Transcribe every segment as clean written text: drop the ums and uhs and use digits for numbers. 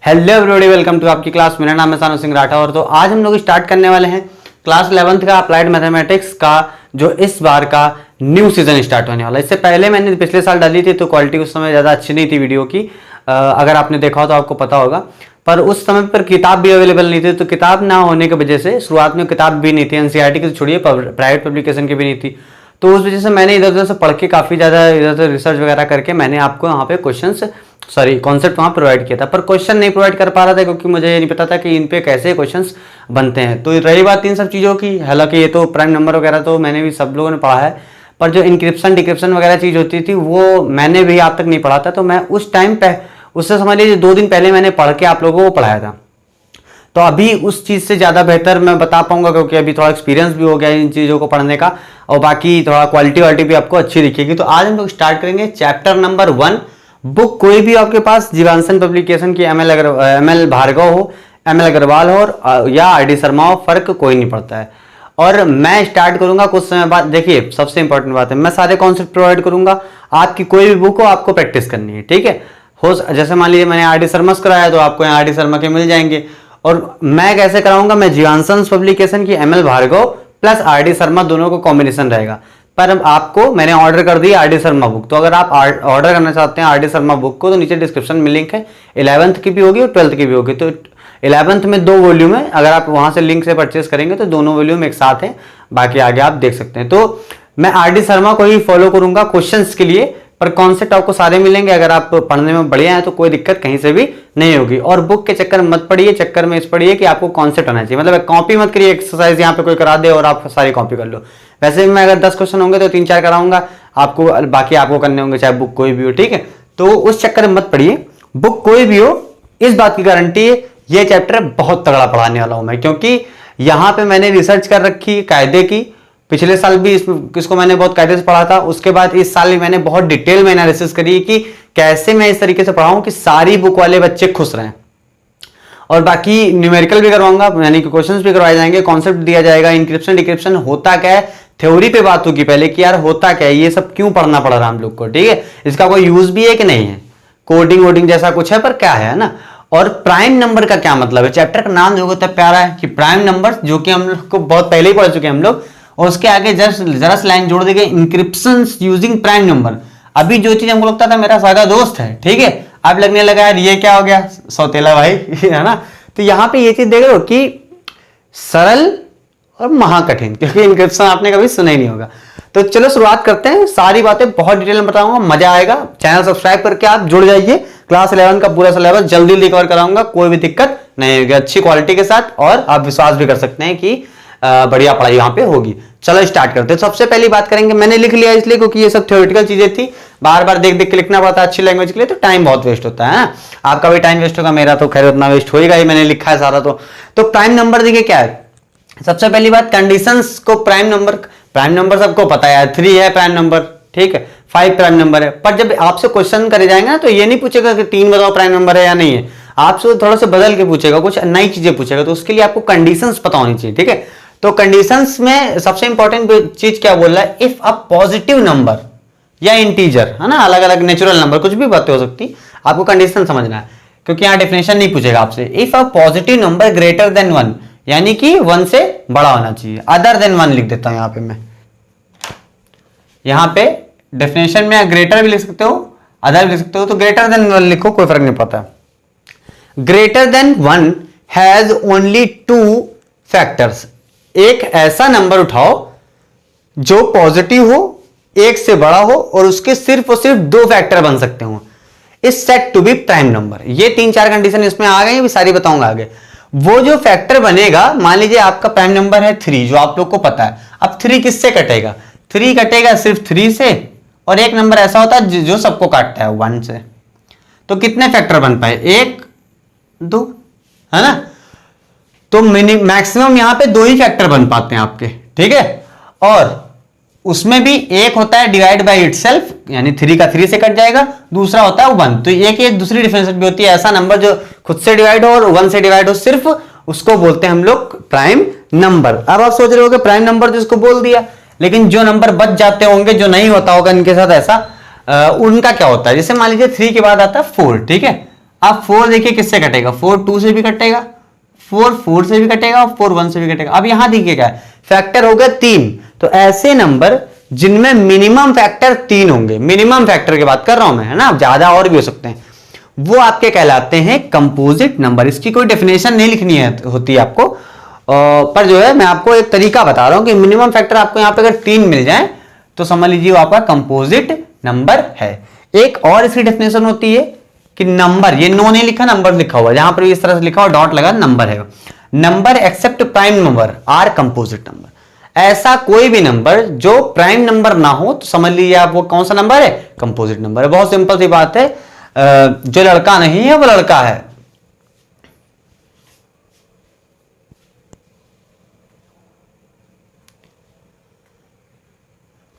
Hello everybody, welcome to आपकी class. मेरा नाम है सानू सिंह राठौर। तो आज हम लोग स्टार्ट करने वाले हैं क्लास 11th का अप्लाइड मैथमेटिक्स का, जो इस बार का न्यू सीजन स्टार्ट होने वाला है। इससे पहले मैंने पिछले साल डाली थी तो क्वालिटी उस समय ज़्यादा अच्छी नहीं थी वीडियो की। अगर आपने देखा हो तो आपको पता होगा, पर उस समय पर किताब भी अवेलेबल नहीं थी। तो किताब ना होने की वजह से शुरुआत में किताब भी नहीं थी, एनसीईआरटी की तो छोड़िए, प्राइवेट पब्लिकेशन की भी नहीं थी। तो उस वजह से मैंने इधर उधर से पढ़ के काफ़ी ज़्यादा इधर से रिसर्च वगैरह करके मैंने आपको यहाँ पे कॉन्सेप्ट वहाँ प्रोवाइड किया था, पर क्वेश्चन नहीं प्रोवाइड कर पा रहा था क्योंकि मुझे ये नहीं पता था कि इन पे कैसे क्वेश्चंस बनते हैं। तो रही बात इन सब चीज़ों की, हालांकि ये तो प्राइम नंबर वगैरह तो मैंने भी सब लोगों ने पढ़ा है, पर जो इंक्रिप्शन डिक्रिप्शन वगैरह चीज़ होती थी वो मैंने भी आज तक नहीं पढ़ा था। तो मैं उस टाइम पे, उससे समझ लीजिए 2 दिन पहले मैंने पढ़ के आप लोगों को पढ़ाया था। तो अभी उस चीज़ से ज़्यादा बेहतर मैं बता पाऊंगा क्योंकि अभी थोड़ा एक्सपीरियंस भी हो गया इन चीज़ों को पढ़ने का, और बाकी थोड़ा क्वालिटी भी आपको अच्छी दिखेगी। तो आज हम लोग स्टार्ट करेंगे चैप्टर नंबर 1। बुक कोई भी आपके पास जीवांशन पब्लिकेशन की एमएल भार्गव हो, एमएल अग्रवाल हो या आरडी शर्मा हो, फर्क कोई नहीं पड़ता है। और मैं स्टार्ट करूंगा कुछ समय बाद। देखिए, सबसे इंपॉर्टेंट बात है, मैं सारे कॉन्सेप्ट प्रोवाइड करूंगा। आपकी कोई भी बुक हो, आपको प्रैक्टिस करनी है, ठीक है। हो जैसे मान लीजिए मैंने आरडी शर्मा से कराया तो आपको यहाँ आरडी शर्मा के मिल जाएंगे। और मैं कैसे कराऊंगा, मैं जीवांशन पब्लिकेशन की ML Bhargava plus RD Sharma दोनों को कॉम्बिनेशन रहेगा। पर अब आपको मैंने ऑर्डर कर दी आरडी शर्मा बुक, तो अगर आप ऑर्डर करना चाहते हैं आरडी शर्मा बुक को तो नीचे डिस्क्रिप्शन में लिंक है। 11th की भी होगी और 12th की भी होगी। तो 11th में 2 वॉल्यूम है, अगर आप वहां से लिंक से परचेस करेंगे तो दोनों वॉल्यूम एक साथ हैं, बाकी आगे आप देख सकते हैं। तो मैं आरडी शर्मा को ही फॉलो करूंगा क्वेश्चंस के लिए, पर कॉन्सेप्ट आपको सारे मिलेंगे। अगर आप पढ़ने में बढ़िया हैं तो कोई दिक्कत कहीं से भी नहीं होगी। और बुक के चक्कर में मत पड़िए, चक्कर में इस पड़िए कि आपको कॉन्सेप्ट आना चाहिए। मतलब कॉपी मत करिए, एक्सरसाइज यहाँ पे कोई करा दे और आप सारी कॉपी कर लो। वैसे भी मैं अगर 10 क्वेश्चन होंगे तो 3-4 कराऊंगा आपको, बाकी आपको करने होंगे, चाहे बुक कोई भी हो, ठीक है। तो उस चक्कर में मत पड़िए, बुक कोई भी हो, इस बात की गारंटी है ये चैप्टर बहुत तगड़ा पढ़ाने वाला हूं मैं, क्योंकि यहाँ पे मैंने रिसर्च कर रखी कायदे की। पिछले साल भी इसको मैंने बहुत कायदे से पढ़ा था, उसके बाद इस साल भी मैंने बहुत डिटेल में एनालिसिस करी कि कैसे मैं इस तरीके से पढ़ाऊं कि सारी बुक वाले बच्चे खुश रहें। और बाकी न्यूमेरिकल भी करवाऊंगा, यानी कि क्वेश्चंस भी करवाए जाएंगे, कॉन्सेप्ट दिया जाएगा, इंक्रिप्शन डिक्रिप्शन होता क्या है, थ्योरी पे बात होगी पहले कि यार होता क्या है, ये सब क्यों पढ़ना पड़ रहा है हम लोग को, ठीक है, इसका कोई यूज भी है कि नहीं है, कोडिंग वोडिंग जैसा कुछ है पर क्या है ना। और प्राइम नंबर का क्या मतलब है, चैप्टर का नाम जो होता है प्यारा है कि प्राइम नंबर, जो कि हम लोग को बहुत पहले ही पढ़ चुके हैं हम लोग। और उसके आगे जरा लाइन जोड़ देंगे, इंक्रिप्शन यूजिंग प्राइम नंबर। अभी जो चीज हमको लगता था मेरा सागा दोस्त है, ठीक है, अब लगने लगा यार ये क्या हो गया, सौतेला भाई है ना। तो यहाँ पे ये चीज देख रहे हो कि सरल और महाकठिन, क्योंकि इंक्रिप्शन आपने कभी सुना ही नहीं होगा। तो चलो शुरुआत करते हैं, सारी बातें बहुत डिटेल में बताऊंगा, मजा आएगा। चैनल सब्सक्राइब करके आप जुड़ जाइए। क्लास 11 का पूरा सिलेबस जल्दी रिकवर कराऊंगा, कोई भी दिक्कत नहीं होगी, अच्छी क्वालिटी के साथ। और आप विश्वास भी कर सकते हैं कि बढ़िया पढ़ाई यहाँ पे होगी। चलो स्टार्ट करते हैं। सबसे पहली बात करेंगे, मैंने लिख लिया इसलिए क्योंकि ये सब थ्योरेटिकल चीजें थी, बार बार देख देख के लिखना पड़ता है अच्छी लैंग्वेज के लिए, तो टाइम बहुत वेस्ट होता है। आपका भी टाइम वेस्ट होगा, मेरा तो खैर उतना वेस्ट होएगा ही, मैंने लिखा है सारा। तो प्राइम नंबर देखिए क्या है। सबसे पहली बात, कंडीशंस को प्राइम नंबर सबको पता है, 3 है प्राइम नंबर, ठीक है, 5 प्राइम नंबर है। पर जब आपसे क्वेश्चन करे जाएंगे ना तो ये नहीं पूछेगा कि 3 बताओ प्राइम नंबर है या नहीं है, आपसे थोड़ा सा बदल के पूछेगा, कुछ नई चीजें पूछेगा। तो उसके लिए आपको कंडीशंस पता होनी चाहिए, ठीक है। तो कंडीशंस में सबसे इंपॉर्टेंट चीज क्या बोल रहा है, इफ अ पॉजिटिव नंबर या इंटीजर, है ना, अलग अलग नेचुरल नंबर, कुछ भी बातें हो सकती, आपको कंडीशन समझना है क्योंकि यहाँ डेफिनेशन नहीं पूछेगा आपसे। If a positive number greater than 1, यानी कि 1 से बड़ा होना चाहिए, अदर देन 1 लिख देता हूं यहाँ पे मैं। यहाँ पे डेफिनेशन में ग्रेटर भी लिख सकते हो, अदर भी लिख सकते हो, तो ग्रेटर देन 1 लिखो, कोई फर्क नहीं पड़ता। Greater than 1 has only 2 factors. एक ऐसा नंबर उठाओ जो पॉजिटिव हो, 1 से बड़ा हो और उसके सिर्फ और सिर्फ 2 फैक्टर बन सकते हो, is set to be prime number. ये 3-4 कंडीशन इसमें आ गई, सारी बताऊंगा आगे। वो जो फैक्टर बनेगा, मान लीजिए आपका प्राइम नंबर है 3, जो आप लोग को पता है। अब 3 किससे कटेगा, 3 कटेगा सिर्फ 3 से, और एक नंबर ऐसा होता है जो सबको काटता है 1 से। तो कितने फैक्टर बन पाए, 1 2, है ना। तो मैक्सिमम यहां पे 2 ही फैक्टर बन पाते हैं आपके, ठीक है। और उसमें भी एक होता है डिवाइड बाय इटसेल्फ, यानी 3 का 3 से कट जाएगा, दूसरा होता है 1। तो एक दूसरी डिफरेंस भी होती है, ऐसा नंबर जो खुद से डिवाइड हो और 1 से डिवाइड हो, सिर्फ उसको बोलते हैं हम लोग प्राइम नंबर। अब आप सोच रहे हो कि प्राइम नंबर जिसको बोल दिया, लेकिन जो नंबर बच जाते होंगे, जो नहीं होता होगा इनके साथ ऐसा, उनका क्या होता है। जैसे मान लीजिए 3 के बाद आता है 4, ठीक है, अब 4 देखिए किससे कटेगा, 4 2 से भी कटेगा, 4 4 से भी कटेगा और 4 1 से भी कटेगा। अब यहां देखिए क्या है, फैक्टर हो गया 3। तो ऐसे नंबर जिनमें मिनिमम फैक्टर 3 होंगे, मिनिमम फैक्टर की बात कर रहा हूं मैं, है ना, ज्यादा और भी हो सकते हैं, वो आपके कहलाते हैं कंपोजिट नंबर। इसकी कोई डेफिनेशन नहीं लिखनी है होती है आपको, पर जो है मैं आपको एक तरीका बता रहा हूं कि मिनिमम फैक्टर आपको यहां पे अगर 3 मिल जाए तो समझ लीजिए वो आपका कंपोजिट नंबर है। एक और इसकी डेफिनेशन होती है कि नंबर, ये नो नहीं लिखा, नंबर लिखा हुआ, जहां पर इस तरह से लिखा हुआ डॉट लगा, नंबर है। Number except prime number are composite number. ऐसा कोई भी नंबर जो प्राइम नंबर ना हो तो समझ लीजिए आप वो कौन सा नंबर है, कंपोजिट नंबर है। बहुत सिंपल सी बात है, जो लड़का नहीं है वो लड़का है।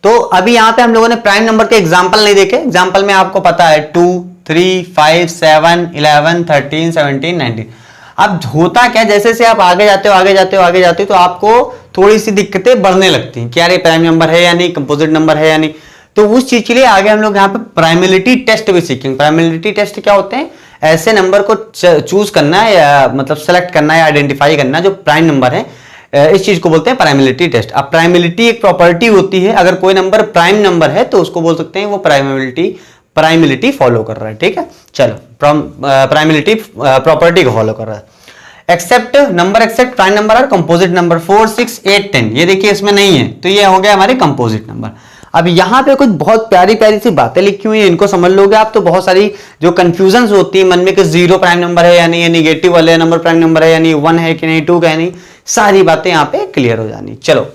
तो अभी यहां पे हम लोगों ने प्राइम नंबर के एग्जांपल नहीं देखे। एग्जांपल में आपको पता है 2 3 5 7 11 13 17 19। अब होता क्या, जैसे से आप आगे जाते हो आगे जाते हो आगे जाते हो तो आपको थोड़ी सी दिक्कतें बढ़ने लगती हैं कि यार ये प्राइम नंबर है या नहीं, कंपोजिट नंबर है या नहीं। तो उस चीज के लिए आगे हम लोग यहाँ पे प्राइमेलिटी टेस्ट भी सीखेंगे। प्राइमेलिटी टेस्ट क्या होते हैं, ऐसे नंबर को चूज करना है या मतलब सेलेक्ट करना है या आइडेंटिफाई करना जो प्राइम नंबर है, इस चीज को बोलते हैं प्राइमेलिटी टेस्ट। अब प्राइमेलिटी एक प्रॉपर्टी होती है, अगर कोई नंबर प्राइम नंबर है तो उसको बोल सकते हैं वो प्राइमेलिटी फॉलो कर रहा है। ठीक है, चलो प्राइमेलिटी प्रॉपर्टी को फॉलो कर रहा है। Except number, except prime number और कंपोजिट नंबर 4 6 8 10, ये देखिए इसमें नहीं है तो ये हो गया हमारे कंपोजिट नंबर। अब यहां पे कुछ बहुत प्यारी प्यारी सी बातें लिखी हुई है, इनको समझ लोगे आप तो बहुत सारी जो कंफ्यूजन होती है मन में कि 0 प्राइम नंबर है या नहीं, या निगेटिव वाले नंबर प्राइम नंबर है या नहीं, 1 है कि नहीं, 2 का है नहीं, सारी बातें यहां पे क्लियर हो जानी। चलो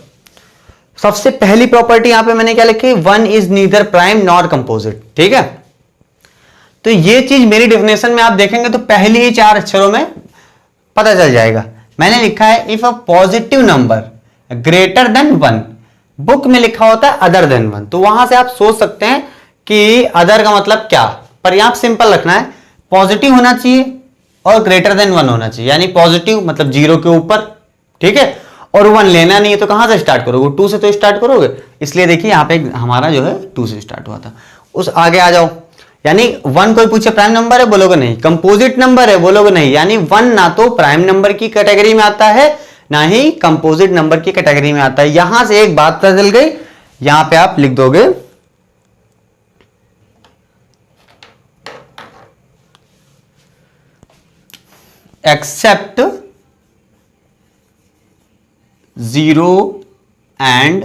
सबसे पहली प्रॉपर्टी यहां पे मैंने क्या लिखी, 1 is neither prime not composite. ठीक है, तो ये चीज मेरी डेफिनेशन में आप देखेंगे तो पहले ही 4 अक्षरों में पता चल जाएगा। मैंने लिखा है if a positive number greater than 1, book में लिखा होता है अदर देन 1, तो वहां से आप सोच सकते हैं कि अदर का मतलब क्या, पर यहां सिंपल रखना है, पॉजिटिव होना चाहिए और ग्रेटर देन 1 होना चाहिए। यानी पॉजिटिव मतलब 0 के ऊपर, ठीक है, और 1 लेना नहीं है तो कहां से स्टार्ट करोगे, 2 से तो स्टार्ट करोगे। इसलिए देखिए यहां पे हमारा जो है 2 से स्टार्ट हुआ था। उस आगे आ जाओ, यानी 1 कोई पूछे प्राइम नंबर है बोलोगे नहीं, कंपोजिट नंबर है बोलोगे नहीं। यानी 1 ना तो प्राइम नंबर की कैटेगरी में आता है ना ही कंपोजिट नंबर की कैटेगरी में आता है। यहां से एक बात पता चल गई, यहां पे आप लिख दोगे एक्सेप्ट 0 एंड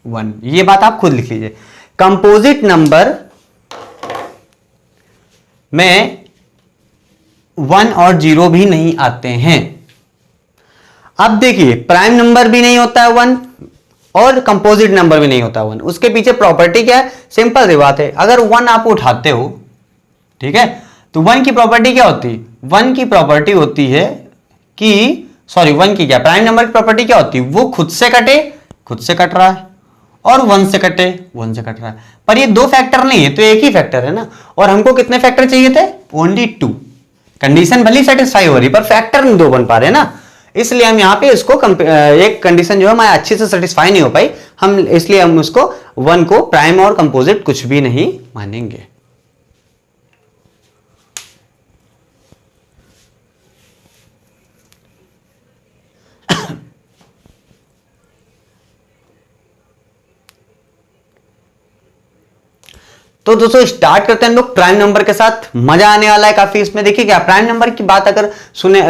1, ये बात आप खुद लिख लीजिए। कंपोजिट नंबर में 1 और 0 भी नहीं आते हैं। अब देखिए प्राइम नंबर भी नहीं होता है 1 और कंपोजिट नंबर भी नहीं होता 1, उसके पीछे प्रॉपर्टी क्या है, सिंपल सी बात है, अगर 1 आप उठाते हो, ठीक है, तो 1 की प्रॉपर्टी क्या होती है, 1 की प्रॉपर्टी होती है कि 1 की क्या, प्राइम नंबर की प्रॉपर्टी क्या होती है, वो खुद से कटे, खुद से कट रहा है, और 1 से कटे, 1 से कट रहा है। पर ये 2 फैक्टर नहीं है तो एक ही फैक्टर है ना, और हमको कितने फैक्टर चाहिए थे, ओनली 2। कंडीशन भली सेटिस्फाई हो रही पर फैक्टर नहीं 2 बन पा रहे ना, इसलिए हम यहाँ पे इसको एक कंडीशन जो है हमारे अच्छे से सेटिस्फाई नहीं हो पाई, हम इसलिए हम उसको 1 को प्राइम और कंपोजिट कुछ भी नहीं मानेंगे। तो दोस्तों स्टार्ट करते हैं हम लोग प्राइम नंबर के साथ, मजा आने वाला है काफी इसमें। देखिए क्या प्राइम नंबर की बात अगर सुने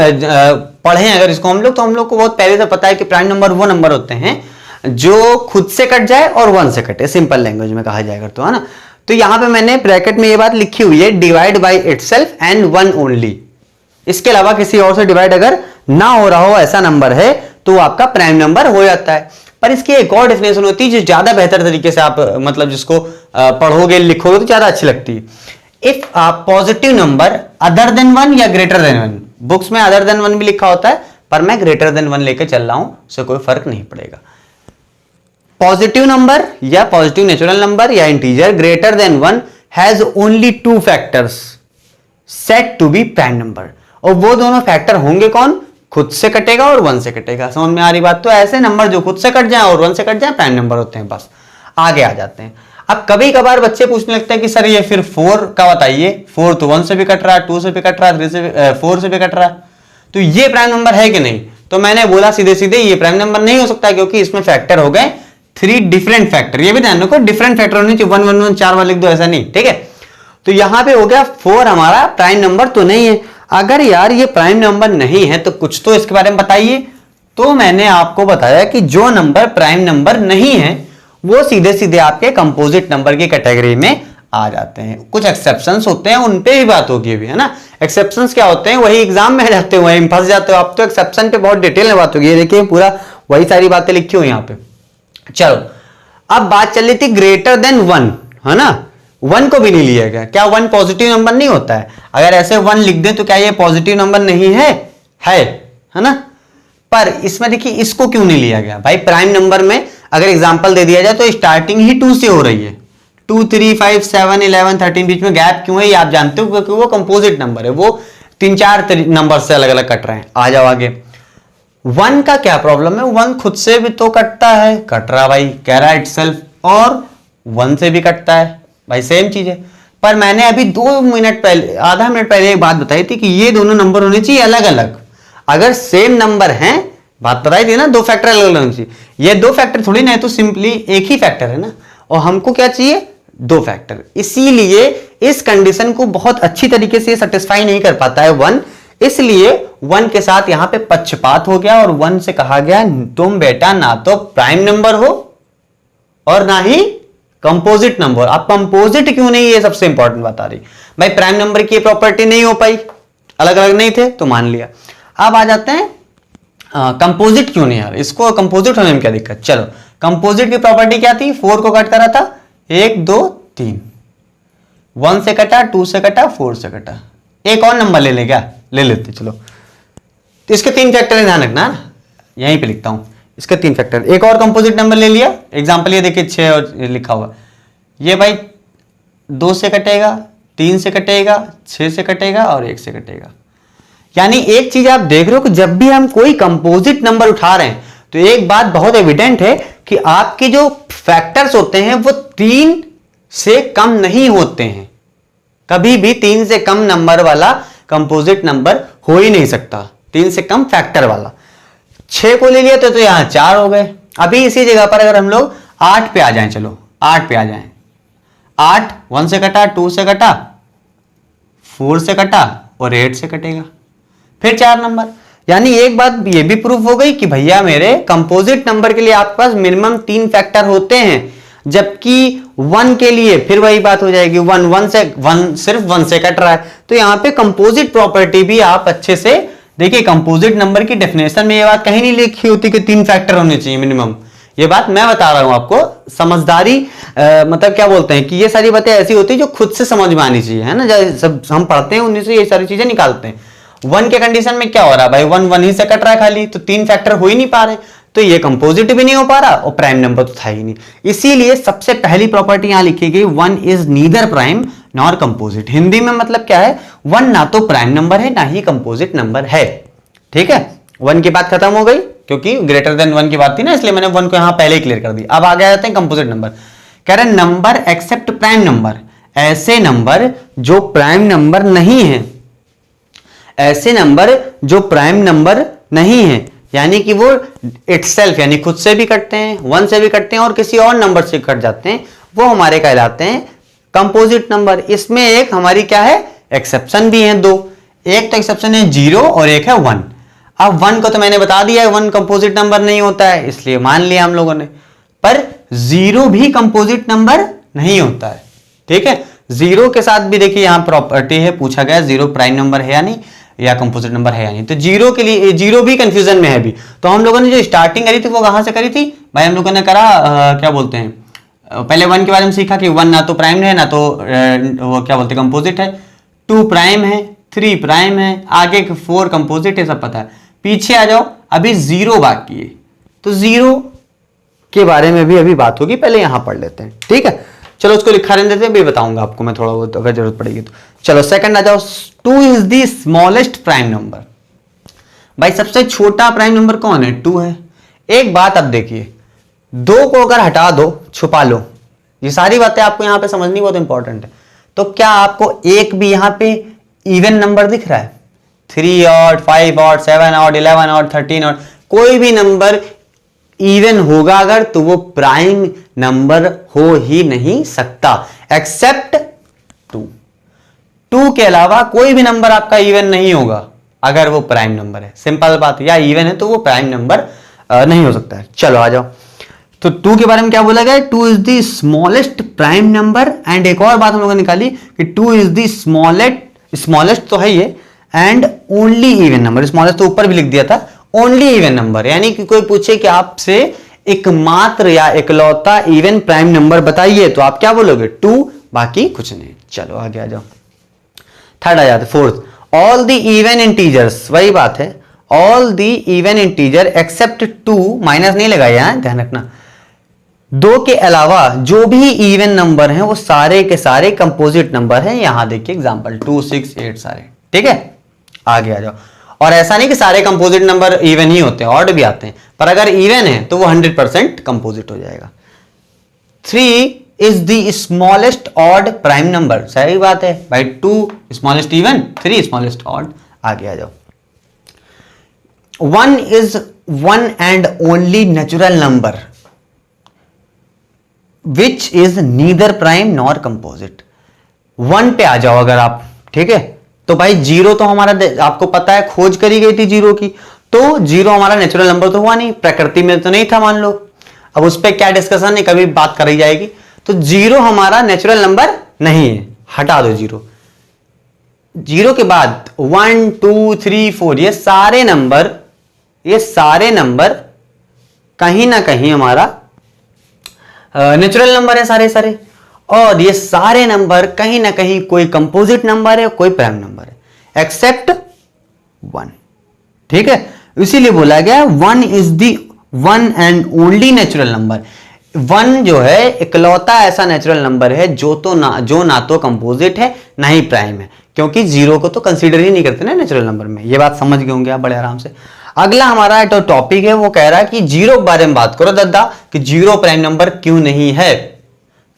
पढ़े अगर इसको हम लोग, तो हम लोग को बहुत पहले से पता है कि प्राइम नंबर वो नंबर होते हैं जो खुद से कट जाए और 1 से कटे, सिंपल लैंग्वेज में कहा जाएगा तो, है ना। तो यहां पे मैंने ब्रैकेट में ये बात लिखी हुई है, divide by itself and 1 only, इसके अलावा किसी और से डिवाइड अगर ना हो रहा हो ऐसा नंबर है तो आपका प्राइम नंबर हो जाता है। पर इसकी एक और डेफिनेशन होती है जो ज्यादा बेहतर तरीके से आप मतलब जिसको पढ़ोगे लिखोगे तो ज्यादा अच्छी लगती है। इफ आप पॉजिटिव नंबर अदर देन 1 या ग्रेटर देन 1, बुक्स में अदर देन 1 भी लिखा होता है पर मैं ग्रेटर देन 1 लेकर चल रहा हूं, उससे कोई फर्क नहीं पड़ेगा। पॉजिटिव नंबर या पॉजिटिव नेचुरल नंबर या integer greater than 1 has only 2 factors set to be prime number, और वो दोनों फैक्टर होंगे कौन, खुद से कटेगा और 1 से कटेगा। समझ में आ रही बात। तो ऐसे नंबर जो खुद से कट जाए और 1 से कट जाए प्राइम नंबर होते हैं। बस आगे आ जाते हैं। अब कभी कभार बच्चे पूछने लगते हैं कि सर ये फिर 4 का बताइए, 4 तो 1 से भी कट रहा है, 2 से भी कट रहा है, 3 से 4 से भी कट रहा है, तो ये प्राइम नंबर है कि नहीं? तो मैंने बोला सीधे सीधे ये प्राइम नंबर नहीं हो सकता, क्योंकि इसमें फैक्टर हो गए 3 डिफरेंट फैक्टर। ये भी ध्यान रखो, डिफरेंट फैक्टर होने चाहिए, 1 1 1 4 वाले लिख दो ऐसा नहीं, ठीक है। तो यहां पे हो गया 4 हमारा प्राइम नंबर तो नहीं है। अगर यार ये प्राइम नंबर नहीं है तो कुछ तो इसके बारे में बताइए। तो मैंने आपको बताया कि जो नंबर प्राइम नंबर नहीं है वो सीधे सीधे आपके कंपोजिट नंबर की कैटेगरी में आ जाते हैं। कुछ एक्सेप्शंस होते हैं, उन पे भी बात होगी अभी, है ना। एक्सेप्शंस क्या होते हैं, वही एग्जाम में आ जाते हैं, वही फंस जाते हो आप। तो एक्सेप्शन पे बहुत डिटेल में बात होगी, ये देखिए पूरा वही सारी बातें लिखी हुई यहाँ पे। चलो अब बात चल रही थी ग्रेटर देन 1, है ना। 1 को भी नहीं लिया गया। क्या 1 पॉजिटिव नंबर नहीं होता है? अगर ऐसे 1 लिख दें तो क्या ये पॉजिटिव नंबर नहीं है? है ना। पर इसमें देखिए इसको क्यों नहीं लिया गया भाई? प्राइम नंबर में अगर एग्जांपल दे दिया जाए तो स्टार्टिंग ही 2 से हो रही है। 2 3 5 7 11 13 बीच में गैप क्यों है ये आप जानते हो, क्योंकि वो कंपोजिट नंबर है, वो 3-4 नंबर से अलग अलग कट रहे हैं। आ जाओ आगे। 1 का क्या प्रॉब्लम है? 1 खुद से भी तो कटता है, कट रहा भाई, कह रहा है इटसेल्फ, और 1 से भी कटता है भाई, सेम चीज है। पर मैंने अभी 2 मिनट पहले, आधा मिनट पहले एक बात बताई थी कि ये दोनों नंबर होने चाहिए अलग अलग। अगर सेम नंबर हैं, बात बताई थी ना, 2 फैक्टर अलग अलग होने चाहिए। ये 2 फैक्टर थोड़ी ना है, तो सिंपली एक ही फैक्टर है ना, और हमको क्या चाहिए? 2 फैक्टर। इसीलिए इस कंडीशन को बहुत अच्छी तरीके से सेटिस्फाई नहीं कर पाता है 1, इसलिए 1 के साथ यहां पे पक्षपात हो गया और 1 से कहा गया तुम बेटा ना तो प्राइम नंबर हो और ना ही कंपोजिट नंबर। अब कंपोजिट क्यों नहीं, ये सबसे इंपॉर्टेंट बात आ रही भाई। प्राइम नंबर की प्रॉपर्टी नहीं हो पाई, अलग अलग नहीं थे तो मान लिया। अब आ जाते हैं कंपोजिट क्यों नहीं यार, इसको कंपोजिट होने में क्या दिक्कत? चलो कंपोजिट की प्रॉपर्टी क्या थी? 4 को कट करा था, 1 2 3, 1 से कटा, 2 से कटा, 4 से कटा। एक और नंबर ले ले, क्या ले लेते? चलो तो इसके 3 फैक्टर ध्यान रखना, यहीं पे लिखता हूं इसके 3 फैक्टर। एक और कंपोजिट नंबर ले लिया, एग्जांपल ये देखिए 6 और लिखा हुआ, ये भाई 2 से कटेगा, 3 से कटेगा, 6 से कटेगा और 1 से कटेगा। यानी एक चीज आप देख रहे हो कि जब भी हम कोई कंपोजिट नंबर उठा रहे हैं तो एक बात बहुत एविडेंट है कि आपके जो फैक्टर्स होते हैं वो 3 से कम नहीं होते हैं। कभी भी 3 से कम नंबर वाला कंपोजिट नंबर हो ही नहीं सकता, 3 से कम फैक्टर वाला। 6 को ले लिया तो यहां 4 हो गए। अभी इसी जगह पर अगर हम लोग 8 पे आ जाएं, चलो 8 पे आ जाएं, 8 1 से कटा, 2 से कटा, 4 से कटा और 8 से कटेगा, फिर 4 नंबर। यानी एक बात ये भी प्रूफ हो गई कि भैया मेरे कंपोजिट नंबर के लिए आपके पास मिनिमम 3 फैक्टर होते हैं, जबकि 1 के लिए फिर वही बात हो जाएगी, 1 सिर्फ 1 से कट रहा है। तो यहां पे कंपोजिट प्रॉपर्टी भी आप अच्छे से देखिए। कंपोजिट नंबर की डेफिनेशन में ये बात कहीं नहीं लिखी होती कि 3 फैक्टर होने चाहिए मिनिमम। ये बात मैं बता रहा हूं आपको, समझदारी मतलब क्या बोलते हैं कि ये सारी बातें ऐसी होती है जो खुद से समझ में आनी चाहिए, है ना। सब हम पढ़ते हैं उन्हीं से ये सारी चीजें निकालते हैं। 1 के कंडीशन में क्या हो रहा है भाई, 1 ही से कट रहा है खाली, तो 3 फैक्टर हो ही नहीं पा रहे, तो ये कंपोजिट भी नहीं हो पा रहा और प्राइम नंबर तो था ही नहीं। इसीलिए सबसे पहली प्रॉपर्टी यहां लिखी गई, 1 is neither prime nor composite. Hindi में मतलब क्या है, 1 ना तो प्राइम नंबर है ना ही कंपोजिट नंबर है। ठीक है, 1 की बात खत्म हो गई क्योंकि ग्रेटर देन 1 की बात थी ना, इसलिए मैंने 1 को यहां पहले ही क्लियर कर दी। अब आगे आते हैं कंपोजिट नंबर। कह रहे नंबर एक्सेप्ट प्राइम नंबर, ऐसे नंबर जो प्राइम नंबर नहीं है, ऐसे नंबर जो प्राइम नंबर नहीं है, यानी कि वो इटसेल्फ यानी खुद से भी कटते हैं, 1 से भी कटते हैं और किसी और नंबर से कट जाते हैं, वो हमारे कहलाते हैं कंपोजिट नंबर। इसमें एक हमारी क्या है, एक्सेप्शन भी है 2। एक तो एक्सेप्शन है 0 और एक है 1। अब 1 को तो मैंने बता दिया है 1 कंपोजिट नंबर नहीं होता है, इसलिए मान लिया हम लोगों ने। पर 0 भी कंपोजिट नंबर नहीं होता है। ठीक है, 0 के साथ भी देखिए यहां प्रॉपर्टी है, पूछा गया 0 प्राइम नंबर है या नहीं, या कंपोजिट नंबर है या नहीं। तो 0 के लिए 0 भी कंफ्यूजन में है भी। तो हम लोगों ने जो स्टार्टिंग करी थी वो कहां से करी थी भाई, हम लोगों ने करा क्या बोलते हैं, पहले 1 के बारे में सीखा कि 1 ना तो प्राइम है ना तो वो क्या बोलते हैं कंपोजिट है, 2 प्राइम है, 3 प्राइम है, आगे 4 कंपोजिट है, सब पता है। पीछे आ जाओ, अभी 0 बाकी है, तो 0 के बारे में भी अभी बात होगी, पहले यहां पढ़ लेते हैं। ठीक है, चलो उसको लिखा रहने देते हैं, भी बताऊंगा आपको मैं थोड़ा बहुत अगर जरूरत पड़ेगी तो। चलो सेकंड आ जाओ, 2 is the smallest prime number. भाई सबसे छोटा प्राइम नंबर कौन है, 2 है। एक बात अब देखिए, 2 को अगर हटा दो, छुपा लो, ये सारी बातें आपको यहाँ पे समझनी बहुत इंपॉर्टेंट है। तो क्या आपको एक भी यहाँ पे इवन नंबर दिख रहा है? 3 odd, 5 odd, 7 odd, 11 odd, 13 odd, कोई भी नंबर इवन होगा अगर तो वो प्राइम नंबर हो ही नहीं सकता, एक्सेप्ट 2। 2 के अलावा कोई भी नंबर आपका इवन नहीं होगा अगर वो प्राइम नंबर है। सिंपल बात, या इवन है तो वो प्राइम नंबर नहीं हो सकता है। चलो आ जाओ, तो 2 के बारे में क्या बोला गया? 2 is the smallest prime number. And एक और बात हम लोगों ने निकाली कि 2 इज द स्मॉलेस्ट तो है ये, and only even number. Smallest तो ऊपर भी लिख दिया था, ओनली इवन नंबर, यानी कि कोई पूछे कि आपसे एकमात्र या इकलौता इवन प्राइम नंबर बताइए तो आप क्या बोलोगे? 2, बाकी कुछ नहीं। चलो आगे आ जाओ, थर्ड आ जाते, fourth, all the even integers. वही बात है, all the even integer except 2, minus नहीं लगाया, ध्यान रखना, 2 के अलावा जो भी इवन नंबर हैं वो सारे के सारे कंपोजिट नंबर हैं। यहां देखिए एग्जांपल 2, 6, 8 सारे, ठीक है। आगे आ जाओ, और ऐसा नहीं कि सारे कंपोजिट नंबर इवन ही होते हैं, ऑड भी आते हैं, पर अगर इवन है तो वो 100% कंपोजिट हो जाएगा। 3 is the smallest odd prime number. सही बात है भाई, 2 स्मॉलेस्ट इवन, 3 स्मॉलेस्ट ऑड। आगे आ जाओ, 1 is one and only natural number which is neither prime nor composite. 1 पे आ जाओ अगर आप, ठीक है, तो भाई 0 तो हमारा आपको पता है खोज करी गई थी 0 की, तो 0 हमारा नेचुरल नंबर तो हुआ नहीं, प्रकृति में तो नहीं था मान लो। अब उस पर क्या डिस्कशन है, कभी बात करी जाएगी। तो 0 हमारा नेचुरल नंबर नहीं है, हटा दो 0। 0 के बाद 1, 2, 3, 4 ये सारे नंबर कहीं ना कहीं हमारा नेचुरल नंबर है सारे, और ये सारे नंबर कहीं ना कहीं कोई कंपोजिट नंबर है, कोई प्राइम नंबर है, एक्सेप्ट 1, ठीक है। इसीलिए बोला गया 1 is the one and only natural number. 1 जो है इकलौता ऐसा नेचुरल नंबर है जो ना तो कंपोजिट है ना ही प्राइम है, क्योंकि 0 को तो कंसीडर ही नहीं करते ना नेचुरल नंबर में। ये बात समझ गए होंगे आप बड़े आराम से। अगला हमारा तो टॉपिक है, वो कह रहा है कि 0 के बारे में बात करो दादा, कि 0 प्राइम नंबर क्यों नहीं है।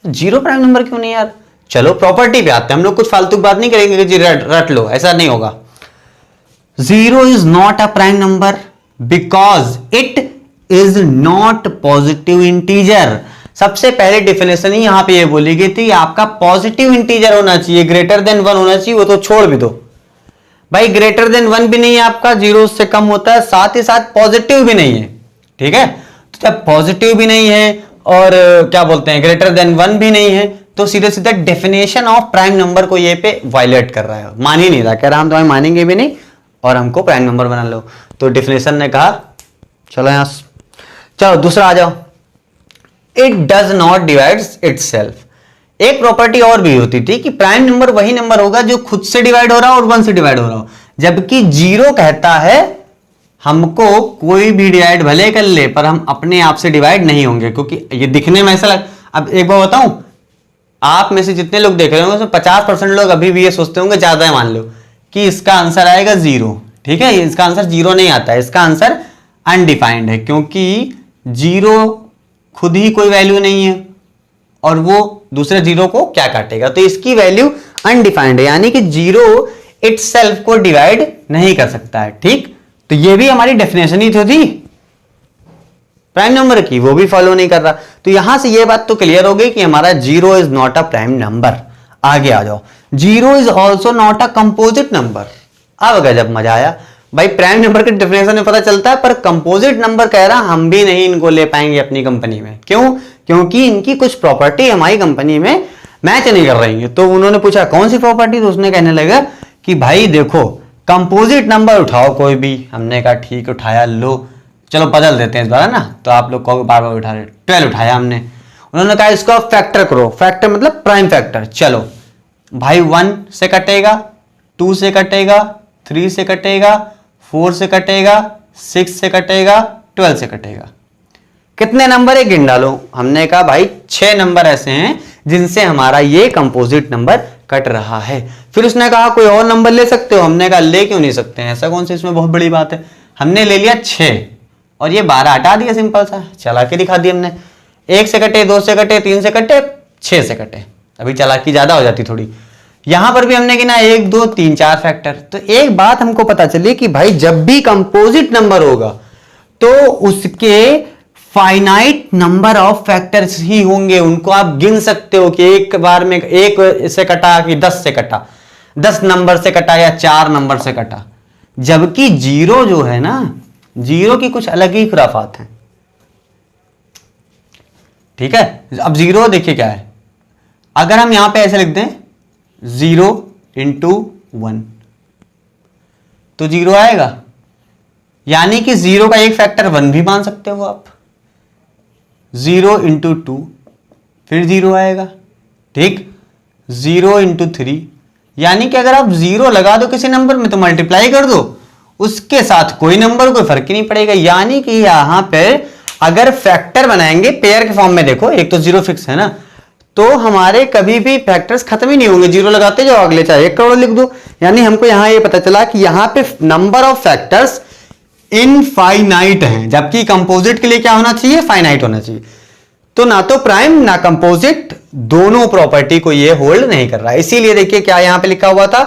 0 प्राइम नंबर क्यों नहीं यार? चलो प्रॉपर्टी पे आते हैं हम लोग, कुछ फालतू बात नहीं करेंगे कि जी रट लो, ऐसा नहीं होगा। 0 is not a prime number because it is not positive integer. सबसे पहले डेफिनेशन ही यहां पे ये बोली गई थी, आपका पॉजिटिव इंटीजर होना चाहिए, ग्रेटर देन 1 होना चाहिए, वो तो छोड़ भी दो भाई, ग्रेटर देन 1 भी नहीं है आपका, 0 से कम होता है, साथ ही साथ पॉजिटिव भी नहीं है, ठीक है। तो जब पॉजिटिव भी नहीं है और क्या बोलते हैं ग्रेटर देन 1 भी नहीं है, तो सीधे सीधा डेफिनेशन ऑफ प्राइम नंबर को ये पे वायलेट कर रहा है, मान ही नहीं रहा, कह रहा हम तुम्हें मानेंगे भी नहीं और हमको प्राइम नंबर बना लो। तो डेफिनेशन ने कहा चलो यहां, चलो दूसरा आ जाओ, it does not divides itself. एक प्रॉपर्टी और भी होती थी कि प्राइम नंबर वही नंबर होगा जो खुद से डिवाइड हो रहा हो और 1 से डिवाइड हो रहा हो, जबकि 0 कहता है हमको कोई भी डिवाइड भले कर ले पर हम अपने आप से डिवाइड नहीं होंगे, क्योंकि ये दिखने में ऐसा लग। अब एक बार बताऊं, आप में से जितने लोग देख रहे होंगे उसमें 50% लोग अभी भी ये सोचते होंगे, ज्यादा है मान लो, कि इसका आंसर आएगा 0, ठीक है। इसका आंसर 0 नहीं आता है, इसका आंसर अनडिफाइंड है, क्योंकि 0 खुद ही कोई वैल्यू नहीं है और वो दूसरे 0 को क्या काटेगा, तो इसकी वैल्यू अनडिफाइंड है, यानी कि 0 इटसेल्फ को डिवाइड नहीं कर सकता है, ठीक। तो ये भी हमारी डेफिनेशन ही तो थी प्राइम नंबर की, वो भी फॉलो नहीं कर रहा। तो यहां से ये बात तो क्लियर हो गई कि हमारा 0 is not a prime number. आगे आ जाओ, 0 is also not a composite number. अब गजब मजा आया भाई, प्राइम नंबर के डेफिनेशन में पता चलता है, पर कंपोजिट नंबर कह रहा हम भी नहीं इनको ले पाएंगे अपनी कंपनी में। क्यों? क्योंकि इनकी कुछ प्रॉपर्टी हमारी कंपनी में मैच नहीं कर रही है। तो उन्होंने पूछा कौन सी प्रॉपर्टी, तो उसने कहने लगा कि भाई देखो कंपोजिट नंबर उठाओ कोई भी। हमने कहा ठीक उठाया, लो चलो बदल देते हैं इस बार, है ना। तो आप लोग कहोगे बार बार उठा रहे, 12 उठाया हमने। उन्होंने कहा इसको फैक्टर करो, फैक्टर मतलब प्राइम फैक्टर। चलो भाई 1 से कटेगा, 2 से कटेगा, 3 से कटेगा, 4 से कटेगा, 6 से कटेगा, 12 से कटेगा। कितने नंबर है गिन डालो। हमने कहा भाई 6 नंबर ऐसे हैं जिनसे हमारा ये कंपोजिट नंबर कट रहा है। फिर उसने कहा कोई और नंबर ले सकते हो। हमने कहा ले क्यों नहीं सकते हैं, ऐसा कौन सा इसमें बहुत बड़ी बात है। हमने ले लिया 6 और ये 12 हटा दिया, सिंपल सा चला के दिखा दिया हमने। 1 से कटे, 2 से कटे, 3 से कटे, 6 से कटे, अभी चालाकी ज्यादा हो जाती थोड़ी। यहां पर भी हमने गिना 1 2 3 4 फैक्टर। तो एक बात हमको पता चली कि भाई जब भी कंपोजिट नंबर होगा तो उसके फाइनाइट नंबर ऑफ फैक्टर्स ही होंगे। उनको आप गिन सकते हो कि एक बार में 1 से कटा कि 10 से कटा, 10 नंबर से कटा या 4 नंबर से कटा। जबकि जीरो जो है ना, जीरो की कुछ अलग ही खुराफात हैं। ठीक है, अब जीरो देखिए क्या है, अगर हम यहां पे ऐसे लिख दें 0 × 1 तो 0 आएगा, यानी कि 0 का एक फैक्टर 1 भी मान सकते हो आप। 0 × 2 फिर 0 आएगा, ठीक। 0 × 3, यानी कि अगर आप 0 लगा दो किसी नंबर में तो मल्टीप्लाई कर दो, उसके साथ कोई नंबर कोई फर्क ही नहीं पड़ेगा। यानी कि यहां पर अगर फैक्टर बनाएंगे पेयर के फॉर्म में, देखो एक तो 0 फिक्स है ना, तो हमारे कभी भी फैक्टर्स खत्म ही नहीं होंगे। 0 लगाते जाओ, अगले चाहे 1 करोड़ लिख दो। यानी हमको यहां ये पता चला कि यहां पे नंबर ऑफ फैक्टर्स इनफाइनाइट हैं, जबकि कंपोजिट के लिए क्या होना चाहिए, फाइनाइट होना चाहिए। तो ना तो प्राइम ना कंपोजिट, दोनों प्रॉपर्टी को ये होल्ड नहीं कर रहा है। इसीलिए देखिए क्या यहां पे लिखा हुआ था,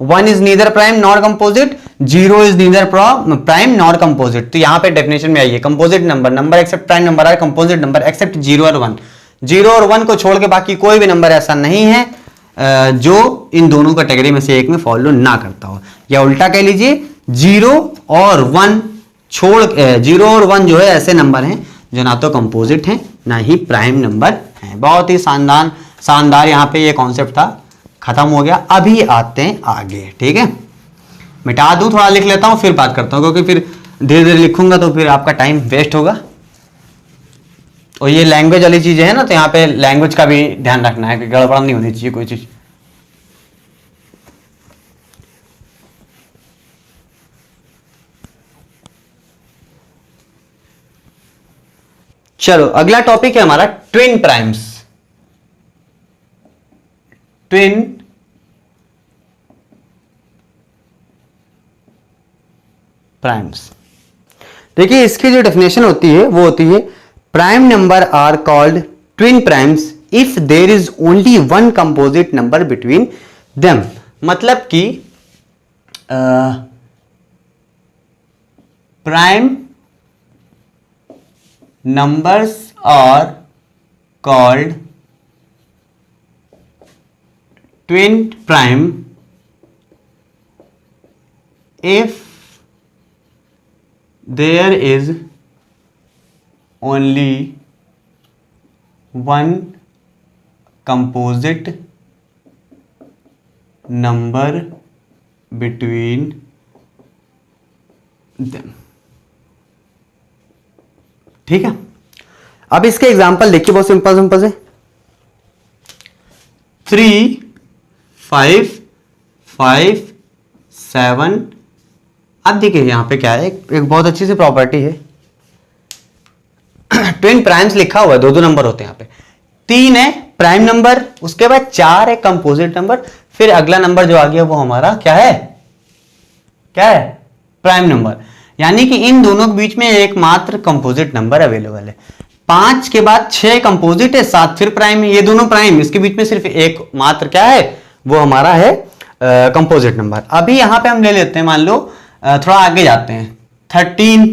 1 is neither prime nor composite, 0 is neither prime nor composite. तो यहां पे डेफिनेशन में आइए, composite number except prime number are composite number except 0 और 1। 0 और 1 को छोड़ के बाकी कोई भी नंबर ऐसा नहीं है जो इन दोनों कैटेगरी में से एक में फॉलो ना करता हो। या उल्टा कह लीजिए, 0 और 1 छोड़ 0 और 1 जो है ऐसे नंबर हैं जो ना तो कंपोजिट हैं ना ही प्राइम नंबर हैं। बहुत ही शानदार यहां पे ये कॉन्सेप्ट था, खत्म हो गया। अभी आते हैं आगे, ठीक है। मिटा दूं, थोड़ा लिख लेता हूं फिर बात करता हूं, क्योंकि फिर धीरे धीरे लिखूंगा तो फिर आपका टाइम वेस्ट होगा। और ये लैंग्वेज वाली चीजें है ना, तो यहां पे लैंग्वेज का भी ध्यान रखना है कि गड़बड़ नहीं होनी चाहिए कोई चीज। चलो अगला टॉपिक है हमारा ट्विन प्राइम्स। ट्विन प्राइम्स, देखिए इसकी जो डेफिनेशन होती है वो होती है, prime number are called twin primes if there is only one composite number between them. मतलब कि prime numbers are called twin prime if there is only one composite number between them। ठीक है, अब इसके एग्जांपल देखिए, बहुत simple से 3 5 5 7। अब देखिए यहां पे क्या है, एक बहुत अच्छी सी प्रॉपर्टी है, ट्विन प्राइम्स लिखा हुआ है, दो नंबर होते हैं यहां पे। 3 है प्राइम नंबर, उसके बाद 4 है कंपोजिट नंबर, फिर अगला नंबर जो आ गया वो हमारा क्या है, प्राइम नंबर। यानी कि इन दोनों के बीच में एकमात्र कंपोजिट नंबर अवेलेबल है। 5 के बाद 6 कंपोजिट है, 7 फिर प्राइम है, ये दोनों प्राइम, इसके बीच में सिर्फ एक मात्र क्या है, वो हमारा है कंपोजिट नंबर। अभी यहां पे हम ले लेते हैं, मान लो थोड़ा आगे जाते हैं, 13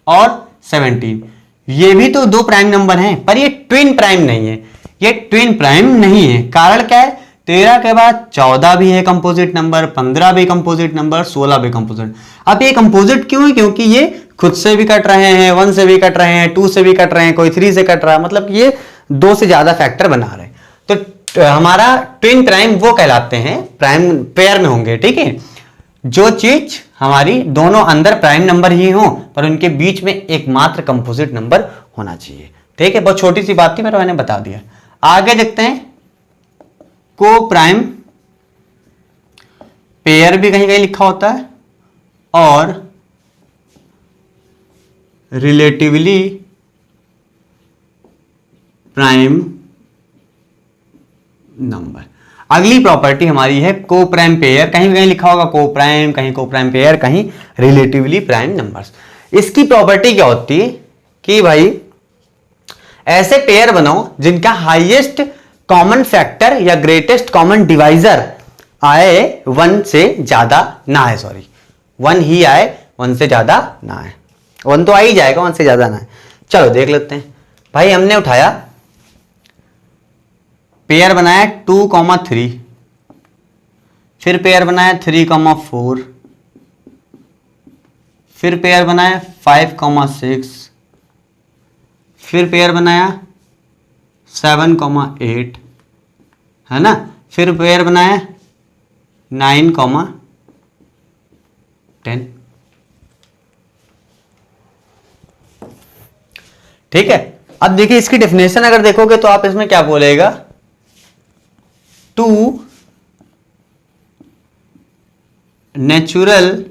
और 17, ये भी तो दो प्राइम नंबर हैं, पर ये ट्विन प्राइम नहीं है। ये ट्विन प्राइम नहीं है, कारण क्या है, 13 के बाद 14 भी है कंपोजिट नंबर, 15 भी कंपोजिट नंबर, 16 भी कंपोजिट। अब ये कंपोजिट क्यों है, क्योंकि ये खुद से भी कट रहे हैं, 1 से भी कट रहे हैं, 2 से भी कट रहे हैं, कोई 3 से कट रहा है, मतलब ये 2 से ज्यादा फैक्टर बना रहे हैं। तो हमारा ट्विन प्राइम वो कहलाते हैं, प्राइम पेयर में होंगे, ठीक है, जो चीज हमारी दोनों अंदर प्राइम नंबर ही हो पर उनके बीच में एकमात्र कंपोजिट नंबर होना चाहिए। ठीक है, बहुत छोटी सी बात थी, मैंने बता दिया। आगे देखते हैं, को प्राइम पेयर भी कहीं कहीं लिखा होता है और रिलेटिवली प्राइम नंबर। अगली प्रॉपर्टी हमारी है को प्राइम पेयर, कहीं कहीं लिखा होगा को प्राइम, कहीं को प्राइम पेयर, कहीं रिलेटिवली प्राइम नंबर्स। इसकी प्रॉपर्टी क्या होती है कि भाई ऐसे पेयर बनाओ जिनका हाईएस्ट कॉमन फैक्टर या ग्रेटेस्ट कॉमन डिवाइजर आए 1 से ज्यादा ना आए, सॉरी 1 ही आए, 1 से ज्यादा ना आए। 1 तो आ ही जाएगा, 1 से ज्यादा ना आए। चलो देख लेते हैं भाई। हमने उठाया पेयर बनाया 2,3, फिर पेयर बनाया 3,4, फिर पेयर बनाया 5,6, फिर पेयर बनाया 7,8, है ना, फिर पेयर बनाया 9,10। ठीक है। अब देखिए इसकी डेफिनेशन अगर देखोगे तो आप इसमें क्या बोलेगा, 2 natural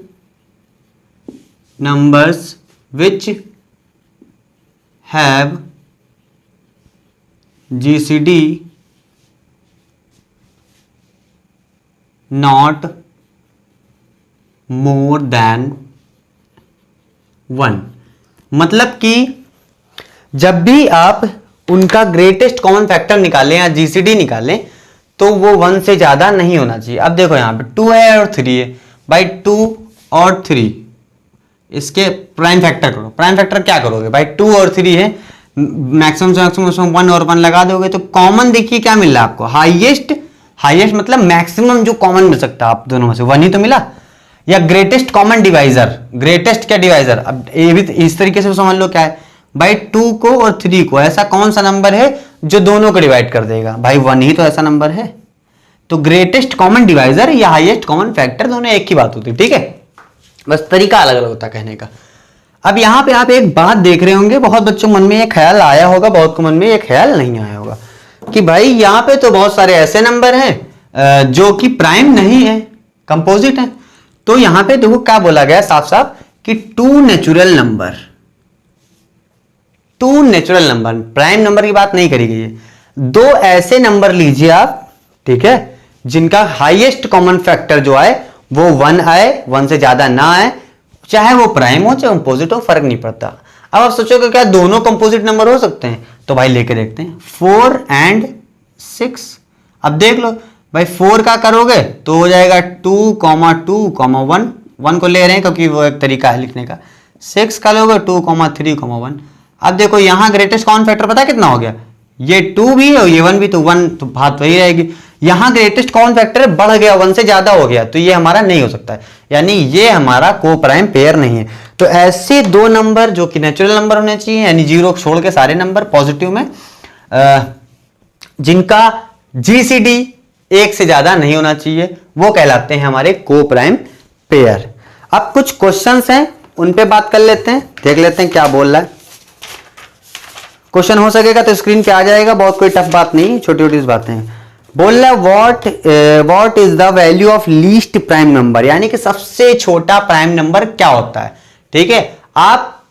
numbers which have GCD not more than 1। मतलब कि जब भी आप उनका ग्रेटेस्ट कॉमन फैक्टर निकालें या जीसीडी निकालें तो वो 1 से ज्यादा नहीं होना चाहिए। अब देखो यहां पे 2 है और 3 है भाई, 2 और 3 इसके प्राइम फैक्टर करो। प्राइम फैक्टर क्या करोगे भाई, 2 और 3 है, मैक्सिमम से मैक्सिमम 1 और 1 लगा दोगे तो कॉमन देखिए क्या मिल रहा है आपको, हाईएस्ट। हाईएस्ट मतलब मैक्सिमम जो कॉमन मिल सकता है आप दोनों में से 1 ही तो मिला। या ग्रेटेस्ट कॉमन डिवाइजर, ग्रेटेस्ट क्या डिवाइजर, अब ये भी इस तरीके से समझ लो क्या है भाई, 2 को और 3 को ऐसा कौन सा नंबर है जो दोनों को डिवाइड कर देगा, भाई 1 ही तो ऐसा नंबर है। तो ग्रेटेस्ट कॉमन डिवाइजर या हाईएस्ट कॉमन फैक्टर दोनों एक ही बात होती है। ठीक है, बस तरीका अलग अलग होता कहने का। अब यहां पे आप एक बात देख रहे होंगे, बहुत बच्चों मन में ये ख्याल आया होगा, बहुत को मन में ये ख्याल नहीं आया होगा कि भाई यहां पे तो बहुत सारे ऐसे नंबर हैं जो कि प्राइम नहीं है, कंपोजिट है। तो यहां पे देखो क्या बोला गया साफ साफ कि 2 natural number, 2 natural number, prime number की बात नहीं करी गई है। 2 ऐसे नंबर लीजिए आप, ठीक है, जिनका हाईएस्ट कॉमन फैक्टर जो आए वो 1 आए, 1 से ज्यादा ना आए, चाहे वो प्राइम हो चाहे कंपोजिट हो, फर्क नहीं पड़ता। अब आप सोचोगे क्या दोनों कंपोजिट नंबर हो सकते हैं, तो भाई लेके देखते हैं 4 और 6। अब देख लो भाई 4 का करोगे तो हो जाएगा 2,2,1, 1 को ले रहे हैं क्योंकि वो एक तरीका है लिखने का। 6 का लोगे 2,3,1। अब देखो यहां ग्रेटेस्ट कॉमन फैक्टर पता कितना हो गया, ये 2 भी है और ये 1 भी, तो 1 तो बात वही रहेगी। यहां ग्रेटेस्ट कॉमन फैक्टर बढ़ गया, 1 से ज्यादा हो गया, तो ये हमारा नहीं हो सकता है, यानी ये हमारा को प्राइम पेयर नहीं है। तो ऐसे 2 नंबर जो कि नेचुरल नंबर होने चाहिए, यानी 0 छोड़ के सारे नंबर पॉजिटिव में, जिनका जीसीडी 1 से ज्यादा नहीं होना चाहिए, वो कहलाते हैं हमारे को प्राइम पेयर। अब कुछ क्वेश्चंस हैं उन पे बात कर लेते हैं, देख लेते हैं क्या बोल रहा है। क्वेश्चन हो सकेगा तो स्क्रीन पे आ जाएगा, बहुत कोई टफ बात नहीं, छोटी छोटी बातें हैं। बोल रहा है what is the value of least prime number, यानी कि सबसे छोटा प्राइम नंबर क्या होता है। ठीक है, आप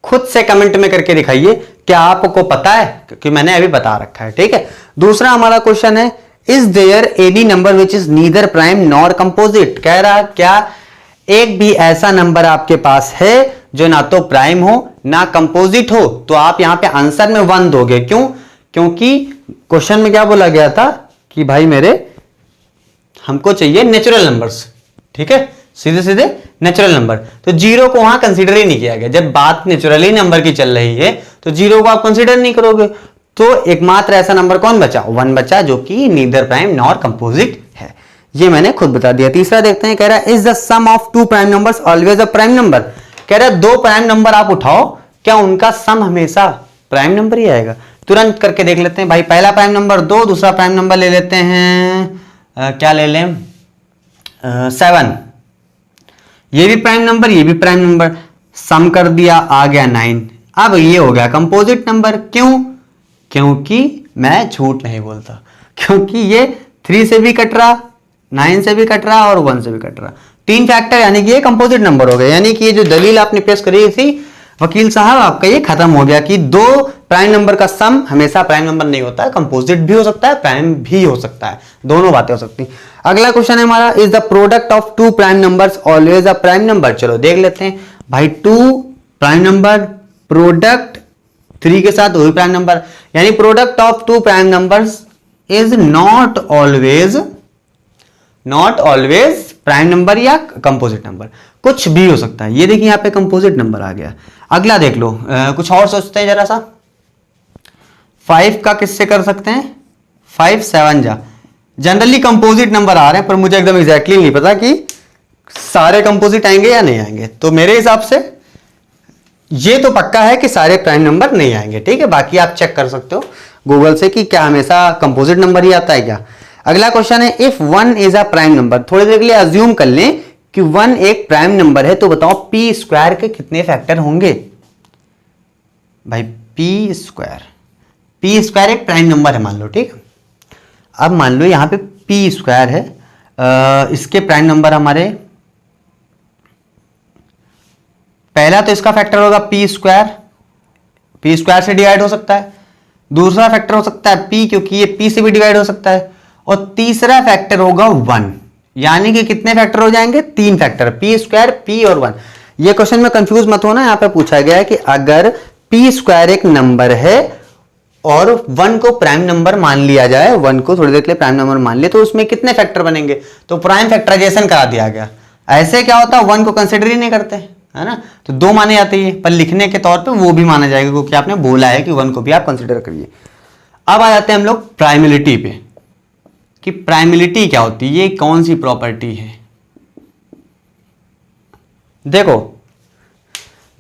खुद से कमेंट में करके दिखाइए क्या आपको पता है, क्योंकि मैंने अभी बता रखा है। ठीक है, दूसरा हमारा क्वेश्चन है is there any number which is neither prime nor composite. कह रहा क्या एक भी ऐसा नंबर आपके पास है जो ना तो प्राइम हो ना कंपोजिट हो, तो आप यहां पे आंसर में 1 दोगे। क्यों, क्योंकि क्वेश्चन में क्या बोला गया था कि भाई मेरे हमको चाहिए नेचुरल नंबर्स। ठीक है, सीधे सीधे नेचुरल नंबर, तो 0 को वहां कंसीडर ही नहीं किया गया। जब बात नेचुरली नंबर की चल रही है तो 0 को आप कंसीडर नहीं करोगे, तो एकमात्र ऐसा नंबर कौन बचा, 1 बचा, जो कि नीदर प्राइम नॉर कंपोजिट है। ये मैंने खुद बता दिया। तीसरा देखते हैं, कह रहा है is the sum of 2 prime numbers always a prime number. कह रहा है 2 प्राइम नंबर आप उठाओ, क्या उनका सम हमेशा प्राइम नंबर ही आएगा। तुरंत करके देख लेते हैं भाई, पहला प्राइम नंबर 2, दूसरा प्राइम नंबर ले लेते हैं क्या ले लें 7, ये भी प्राइम नंबर ये भी प्राइम नंबर, सम कर दिया आ गया 9। अब ये हो गया कंपोजिट नंबर। क्यों, क्योंकि मैं झूठ नहीं बोलता, क्योंकि ये 3 से भी कट रहा, 9 से भी कट रहा और 1 से भी कट रहा, 3 फैक्टर, यानी कि ये कंपोजिट नंबर हो गया। यानी कि ये जो दलील आपने पेश करी थी वकील साहब, आपका ये खत्म हो गया कि 2 प्राइम नंबर का सम हमेशा प्राइम नंबर नहीं होता है, कंपोजिट भी हो सकता है प्राइम भी हो सकता है, दोनों बातें हो सकती हैं। अगला क्वेश्चन है हमारा is the product of 2 prime numbers always a prime number. चलो देख लेते हैं भाई, 2 प्राइम नंबर प्रोडक्ट 3 के साथ वही प्राइम नंबर, यानी product of 2 prime numbers is not always prime number या कंपोजिट नंबर, कुछ भी हो सकता है। ये देखिए यहां पे कंपोजिट नंबर आ गया। अगला देख लो, कुछ और सोचते हैं जरा सा। 5 का किससे कर सकते हैं? 5 7 जा। जनरली कंपोजिट नंबर आ रहे हैं, पर मुझे एकदम एग्जैक्टली नहीं पता कि सारे कंपोजिट आएंगे या नहीं आएंगे। तो मेरे हिसाब से ये तो पक्का है कि सारे प्राइम नंबर नहीं आएंगे, ठीक है। बाकी आप चेक कर सकते हो गूगल से कि क्या हमेशा कंपोजिट नंबर ही आता है क्या। अगला क्वेश्चन है, if 1 is a prime number. थोड़ी देर के लिए अज्यूम कर लें कि 1 एक प्राइम नंबर है, तो बताओ पी स्क्वायर के कितने फैक्टर होंगे? भाई पी स्क्वायर एक प्राइम नंबर है मान लो, ठीक। अब मान लो यहां पे पी स्क्वायर है, इसके प्राइम नंबर हमारे, पहला तो इसका फैक्टर होगा पी स्क्वायर से डिवाइड हो सकता है। दूसरा फैक्टर हो सकता है पी, क्योंकि ये पी से भी डिवाइड हो सकता है। और तीसरा फैक्टर होगा 1, यानी कि कितने फैक्टर हो जाएंगे? 3 फैक्टर, पी स्क्वायर, पी और 1। ये क्वेश्चन में कंफ्यूज मत होना, यहां पे पूछा गया है कि अगर पी स्क्वायर एक नंबर है और 1 को प्राइम नंबर मान लिया जाए, 1 को थोड़ी देर के लिए प्राइम नंबर मान लिया, तो उसमें कितने फैक्टर बनेंगे? तो प्राइम फैक्टराइजेशन करा दिया गया। ऐसे क्या होता है, 1 को कंसिडर ही नहीं करते, है ना। तो 2 माने जाते हैं, पर लिखने के तौर पे वो भी माना जाएगा, क्योंकि आपने बोला है कि 1 को भी आप कंसिडर करिए। अब आ जाते हैं हम लोग प्राइमलिटी पे, कि प्राइमलिटी क्या होती है, ये कौन सी प्रॉपर्टी है। देखो,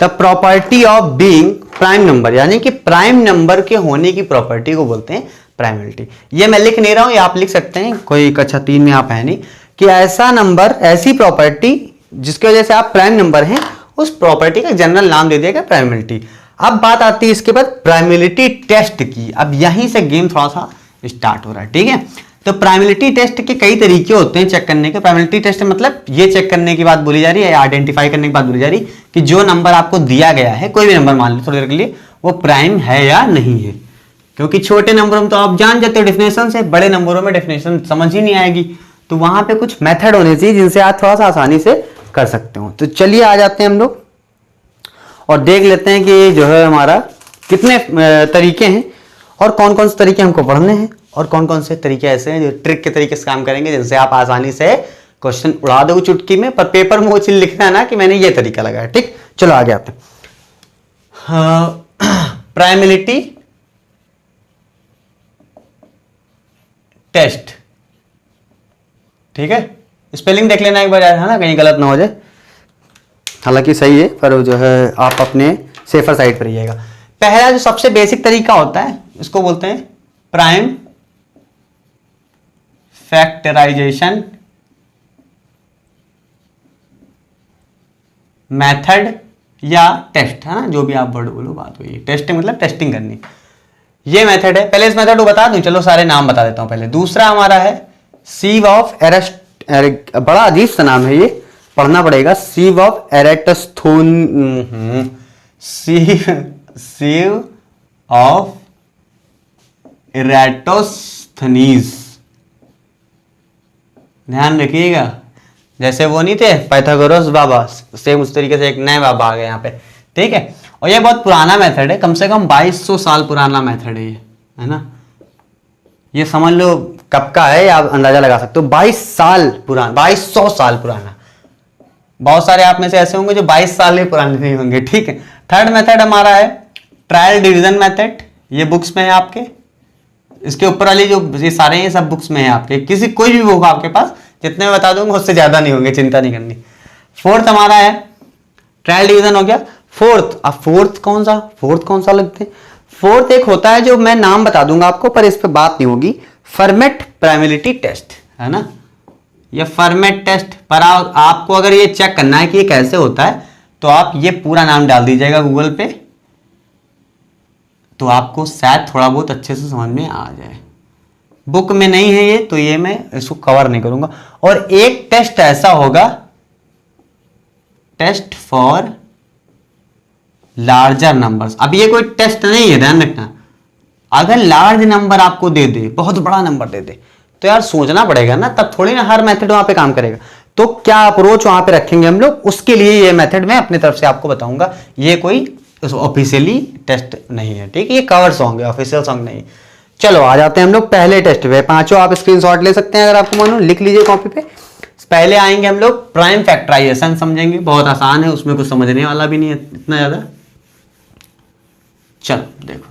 the property of being prime number, यानी कि प्राइम नंबर के होने की प्रॉपर्टी को बोलते हैं प्राइमलिटी। ये मैं लिख नहीं रहा हूं, ये आप लिख सकते हैं, कोई कक्षा 3 में आप है नहीं, कि ऐसा नंबर, ऐसी प्रॉपर्टी जिसकी वजह से आप प्राइम नंबर हैं, उस प्रॉपर्टी का जनरल नाम दे दिया गया प्राइमलिटी। अब बात आती है इसके बाद प्राइमलिटी टेस्ट की। अब यहीं से गेम थोड़ा सा स्टार्ट हो रहा है, ठीक है। तो प्राइमलिटी टेस्ट के कई तरीके होते हैं चेक करने के। प्राइमलिटी टेस्ट मतलब ये चेक करने की बात बोली जा रही है, आइडेंटिफाई करने की बात बोली जा रही है कि जो नंबर आपको दिया गया है, कोई भी नंबर मान लो थोड़ी देर के लिए, वो प्राइम है या नहीं है। क्योंकि छोटे नंबरों में तो आप जान जाते हो डेफिनेशन से, बड़े नंबरों में डेफिनेशन समझ ही नहीं आएगी। तो वहां पे कुछ मेथड होने चाहिए जिनसे आप थोड़ा सा आसानी से कर सकते हो। तो चलिए आ जाते हैं हम लोग और देख लेते हैं कि जो है हमारा कितने तरीके हैं और कौन कौन से तरीके हमको पढ़ने हैं और कौन कौन से तरीके ऐसे हैं जो ट्रिक के तरीके से काम करेंगे, जिनसे आप आसानी से क्वेश्चन उड़ा दो चुटकी में, पर पेपर में वो चीज लिखना है ना कि मैंने ये तरीका लगाया, ठीक। चलो आगे आते हैं। प्राइमलिटी टेस्ट, ठीक है। स्पेलिंग देख लेना एक बार यार, है ना, कहीं गलत ना हो जाए। हालांकि सही है, पर जो है आप अपने सेफर साइड पर रहिएगा। पहला जो सबसे बेसिक तरीका होता है, इसको बोलते हैं प्राइम फैक्टराइजेशन मेथड या टेस्ट, है ना, जो भी आप वर्ड बोलो, बात हुई। टेस्ट मतलब टेस्टिंग करनी, ये मेथड है। पहले इस मेथड को बता दूं, चलो सारे नाम बता देता हूं पहले। दूसरा हमारा है सीव ऑफ बड़ा अजीब सा नाम है, ये पढ़ना पड़ेगा। सीव ऑफ एरेटोस्थोन, सीव ऑफ एरेटोस्थनीज, ध्यान रखिएगा। जैसे वो नहीं थे पाइथागोरस बाबा, सेम उस तरीके से एक नए बाबा आ गए यहाँ पे, ठीक है। और ये बहुत पुराना मेथड है, कम से कम 2200 साल पुराना मेथड है ये, है ना। ये समझ लो कब का है, आप अंदाजा लगा सकते हो। 22 साल पुराना, 2200 साल पुराना। बहुत सारे आप में से ऐसे होंगे जो 22 साल ही पुराने नहीं होंगे, ठीक है। थर्ड मेथड हमारा है ट्रायल डिवीजन मेथड, ये बुक्स में है आपके। इसके ऊपर वाली जो ये सारे हैं, सब बुक्स में है आपके, किसी कोई भी बुक आपके पास, जितने मैं बता दूंगा उससे ज्यादा नहीं होंगे, चिंता नहीं करनी। फोर्थ हमारा है ट्रायल डिवीजन हो गया। फोर्थ कौन सा लगते हैं? फोर्थ एक होता है जो मैं नाम बता दूंगा आपको, पर इस पर बात नहीं होगी, फॉर्मेट प्राइमलिटी टेस्ट, है ना। ये फॉर्मेट टेस्ट पर आपको अगर ये चेक करना है कि ये कैसे होता है, तो आप ये पूरा नाम डाल दीजिएगा गूगल पे, तो आपको शायद थोड़ा बहुत अच्छे से समझ में आ जाए। बुक में नहीं है ये, तो ये मैं इसको कवर नहीं करूंगा। और एक टेस्ट ऐसा होगा, टेस्ट फॉर लार्जर नंबर्स। अब ये कोई टेस्ट नहीं है, ध्यान रखना। अगर लार्ज नंबर आपको दे दे, बहुत बड़ा नंबर दे दे, तो यार सोचना पड़ेगा ना, तब थोड़ी ना हर मेथड वहां पे काम करेगा। तो क्या अप्रोच वहां पे रखेंगे हम लोग, उसके लिए ये मेथड मैं अपनी तरफ से आपको बताऊंगा। ये कोई ऑफिशियली टेस्ट नहीं है, ठीक है, ये कवर सॉन्ग है, ऑफिशियल सॉन्ग नहीं। चलो आ जाते हैं हम लोग पहले टेस्ट पे। पांचों आप स्क्रीनशॉट ले सकते हैं अगर आपको मानो, लिख लीजिए कॉपी पे। पहले आएंगे हम लोग प्राइम फैक्टराइजेशन समझेंगे, बहुत आसान है, उसमें कुछ समझने वाला भी नहीं है इतना ज्यादा। चलो देखो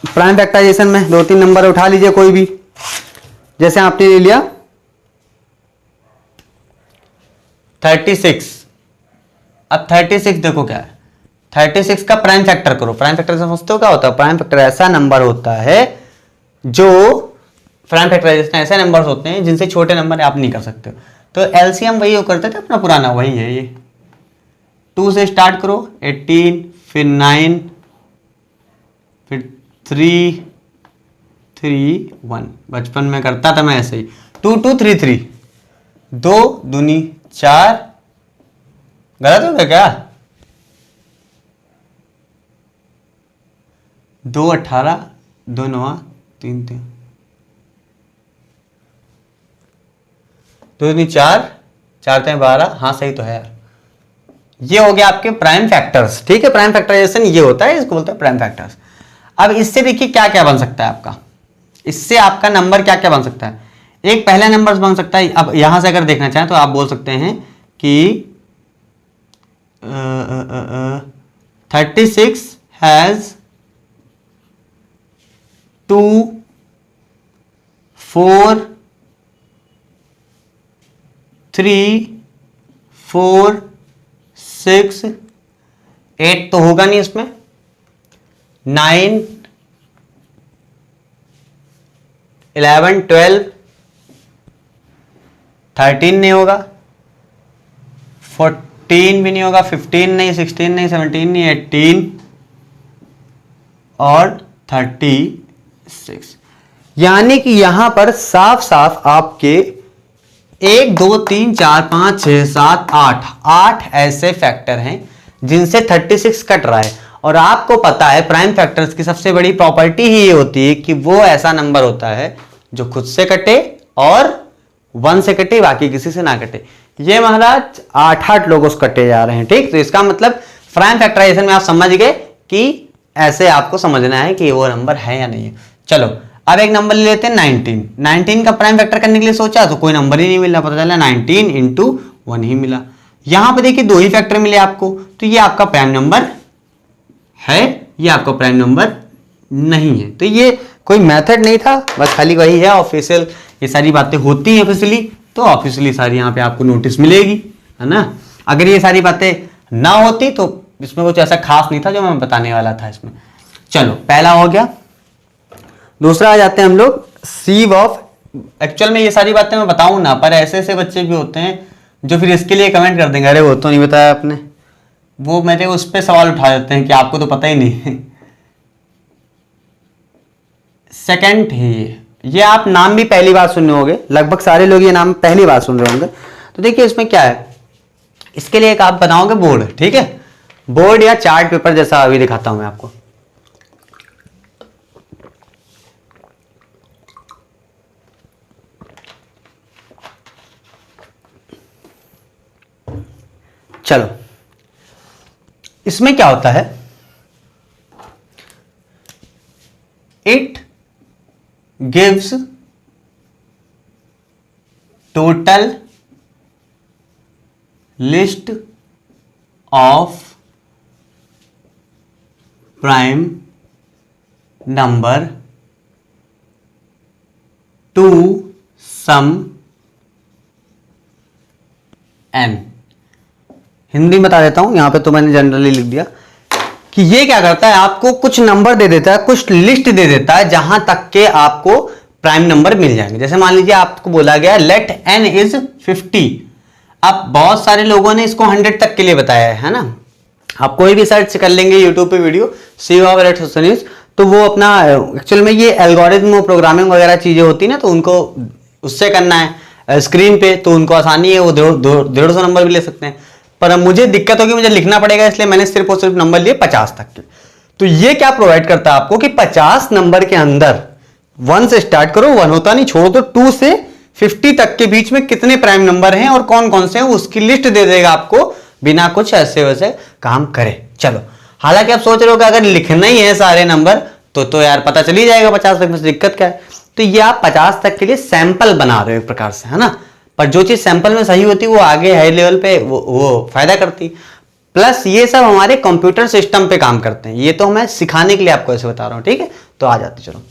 प्राइम फैक्टराइजेशन में 2-3 नंबर उठा लीजिए कोई भी, जैसे आपने ले लिया 36। अब 36 देखो क्या है, 36 का प्राइम फैक्टर करो। प्राइम फैक्टर समझते हो क्या होता है? प्राइम फैक्टर ऐसा नंबर होता है जो, प्राइम फैक्टराइजेशन ऐसे नंबर्स होते हैं जिनसे छोटे नंबर आप नहीं कर सकते। तो एलसीएम वही हो करते थे अपना पुराना, वही है ये। 2 से स्टार्ट करो, 18, फिर 9, फिर 3, 3, 1। बचपन में करता था मैं ऐसे ही, 2, 2, 3, 3, 2 दूनी 4। गलत हो गया क्या? 2, 18, 2, 9, 3, 3, 2 दूनी 4, 4 3 12। हाँ सही तो है यार। ये हो गया आपके प्राइम फैक्टर्स, ठीक है। प्राइम फैक्टराइजेशन ये होता है, इसको बोलते हैं प्राइम फैक्टर्स। अब इससे देखिए क्या क्या बन सकता है आपका, इससे आपका नंबर क्या क्या बन सकता है। एक पहला नंबर बन सकता है, अब यहां से अगर देखना चाहें तो आप बोल सकते हैं कि 36 हैज 2, 4, 3, 4, 6, 8 तो होगा नहीं इसमें, 9, 11, 12, 13 नहीं होगा, 14 भी नहीं होगा, 15 नहीं, 16 नहीं, 17 नहीं, 18 और 36। यानी कि यहां पर साफ साफ आपके 1 2 3 4 5 6 7 8 ऐसे फैक्टर हैं जिनसे 36 कट रहा है। और आपको पता है प्राइम फैक्टर्स की सबसे बड़ी प्रॉपर्टी ही ये होती है कि वो ऐसा नंबर होता है जो खुद से कटे और 1 से कटे, बाकी किसी से ना कटे। ये महाराज 8 लोगों से कटे जा रहे हैं, ठीक। तो इसका मतलब प्राइम फैक्टराइजेशन में आप समझ गए कि ऐसे आपको समझना है कि वो नंबर है या नहीं है। चलो अब एक नंबर ले लेते हैं 19। 19 का प्राइम फैक्टर करने के लिए सोचा तो कोई नंबर ही नहीं मिला, पता चला 19 × 1 ही मिला। यहां पे देखिए 2 ही फैक्टर मिले आपको, तो ये आपका प्राइम नंबर है, ये आपका प्राइम नंबर नहीं है। तो ये कोई मेथड नहीं था, बस खाली वही है ऑफिशियल। ये सारी बातें होती हैं ऑफिशियली, तो ऑफिशियली सारी यहाँ पे आपको नोटिस मिलेगी, है ना। अगर ये सारी बातें ना होती तो इसमें कुछ ऐसा खास नहीं था जो मैं बताने वाला था इसमें। चलो पहला हो गया। दूसरा आ जाते हैं हम लोग सीव ऑफ। एक्चुअल में ये सारी बातें मैं बताऊं ना, पर ऐसे ऐसे बच्चे भी होते हैं जो फिर इसके लिए कमेंट कर देंगे, अरे वो तो नहीं बताया आपने, वो मेरे उस पर सवाल उठा देते हैं कि आपको तो पता ही नहीं। सेकंड है ये आप नाम भी पहली बार सुन रहे होंगे, लगभग सारे लोग ये नाम पहली बार सुन रहे होंगे। तो देखिए इसमें क्या है, इसके लिए एक आप बनाओगे बोर्ड, ठीक है, बोर्ड या चार्ट पेपर जैसा अभी दिखाता हूं मैं आपको। चलो इसमें क्या होता है, it gives total list of prime number to sum n। Hindi में बता देता हूं, यहां पे तो मैंने जनरली लिख दिया कि ये क्या करता है, आपको कुछ नंबर दे देता है, कुछ लिस्ट दे देता है जहां तक के आपको प्राइम नंबर मिल जाएंगे। जैसे मान लीजिए आपको बोला गया लेट n इज 50। अब बहुत सारे लोगों ने इसको 100 तक के लिए बताया है ना। आप कोई भी सर्च कर लेंगे यूट्यूब पे वीडियो सी ऑफ इलेक्ट्रॉनिक्स, तो वो अपना एक्चुअल में ये एल्गोरिथम प्रोग्रामिंग वगैरह चीजें होती है ना, तो उनको उससे करना है स्क्रीन पे, तो उनको आसानी है, वो 150 नंबर भी ले सकते हैं। पर मुझे दिक्कत होगी, मुझे लिखना पड़ेगा, इसलिए मैंने सिर्फ और सिर्फ नंबर लिए 50 तक के। तो ये क्या प्रोवाइड करता है आपको कि 50 नंबर के अंदर 1 से स्टार्ट करो, 1 होता नहीं छोड़ो, तो 2 से 50 तक के बीच में कितने प्राइम नंबर हैं और कौन कौन से हैं उसकी लिस्ट दे देगा आपको, बिना कुछ ऐसे वैसे काम करे। चलो हालांकि आप सोच रहे हो कि अगर लिखना ही है सारे नंबर तो यार पता चल ही जाएगा 50 तक में, दिक्कत क्या है। तो ये आप 50 तक के लिए सैंपल बना रहे हो एक प्रकार से, है ना। पर जो चीज सैंपल में सही होती है वो आगे हाई लेवल पे वो फायदा करती। प्लस ये सब हमारे कंप्यूटर सिस्टम पे काम करते हैं, ये तो मैं सिखाने के लिए आपको ऐसे बता रहा हूं, ठीक है। तो आ जाते, चलो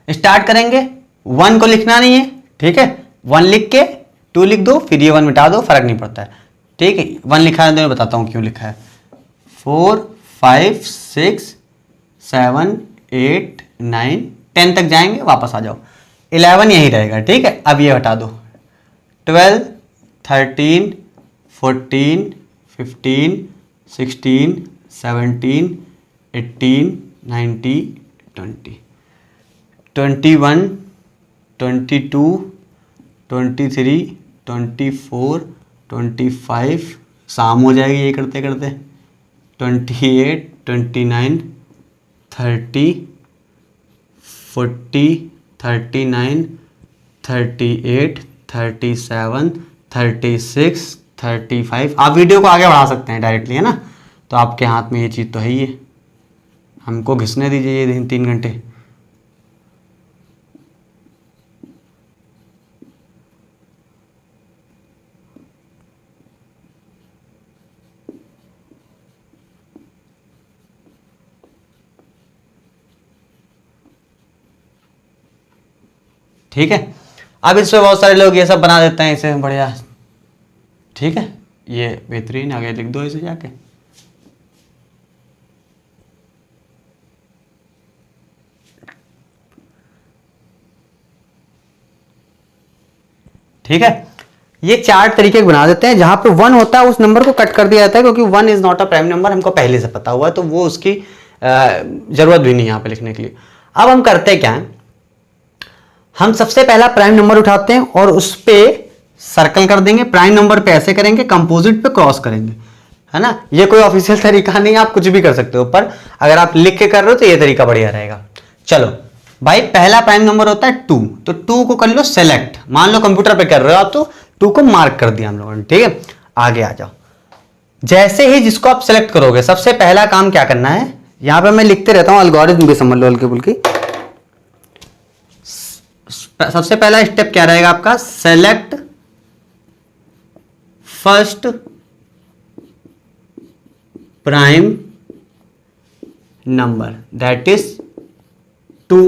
स्टार्ट करेंगे। 1 को लिखना नहीं है, ठीक है। 1 लिख के 2 लिख दो, फिर ये 1 मिटा दो, फर्क नहीं पड़ता है, ठीक है। 1 लिखा है तो मैं बताता हूं क्यों लिखा है। 4 5 6 7 8 9 10 तक जाएंगे, वापस आ जाओ। 11 यही रहेगा, ठीक है। अब ये हटा दो। 12 13 14 15 16 17 18 19 20 21 22 23 24 25, शाम हो जाएगी ये करते करते। 28 29 30 40 39 38 37 36 35। आप वीडियो को आगे बढ़ा सकते हैं डायरेक्टली, है ना। तो आपके हाथ में ये चीज़ तो है ही है, हमको घिसने दीजिए ये 3 घंटे। ठीक है। अब इसमें बहुत सारे लोग ये सब बना देते हैं इसे बढ़िया, ठीक है। ये बेहतरीन, आगे लिख दो इसे जाके। ठीक है। ये 4 तरीके बना देते हैं। जहां पे 1 होता है उस नंबर को कट कर दिया जाता है, क्योंकि 1 is not a prime number, हमको पहले से पता हुआ है, तो वो उसकी जरूरत भी नहीं है यहाँ पे लिखने के लिए। अब हम करते क्या है, हम सबसे पहला प्राइम नंबर उठाते हैं और उस पे सर्कल कर देंगे। प्राइम नंबर पे ऐसे करेंगे, कंपोजिट पे क्रॉस करेंगे, है ना। ये कोई ऑफिशियल तरीका नहीं, आप कुछ भी कर सकते हो, पर अगर आप लिख के कर रहे हो तो ये तरीका बढ़िया रहेगा। चलो भाई, पहला प्राइम नंबर होता है 2, तो 2 को कर लो सेलेक्ट। मान लो कंप्यूटर पे कर रहे हो आप, तो 2 को मार्क कर दिया हम लोगों ने, ठीक है। आगे आ जाओ। जैसे ही जिसको आप सेलेक्ट करोगे, सबसे पहला काम क्या करना है, यहां पे मैं लिखते रहता हूं एल्गोरिथम भी समझ लो हल्के फुल्की। सबसे पहला स्टेप क्या रहेगा आपका, select first prime number that is 2।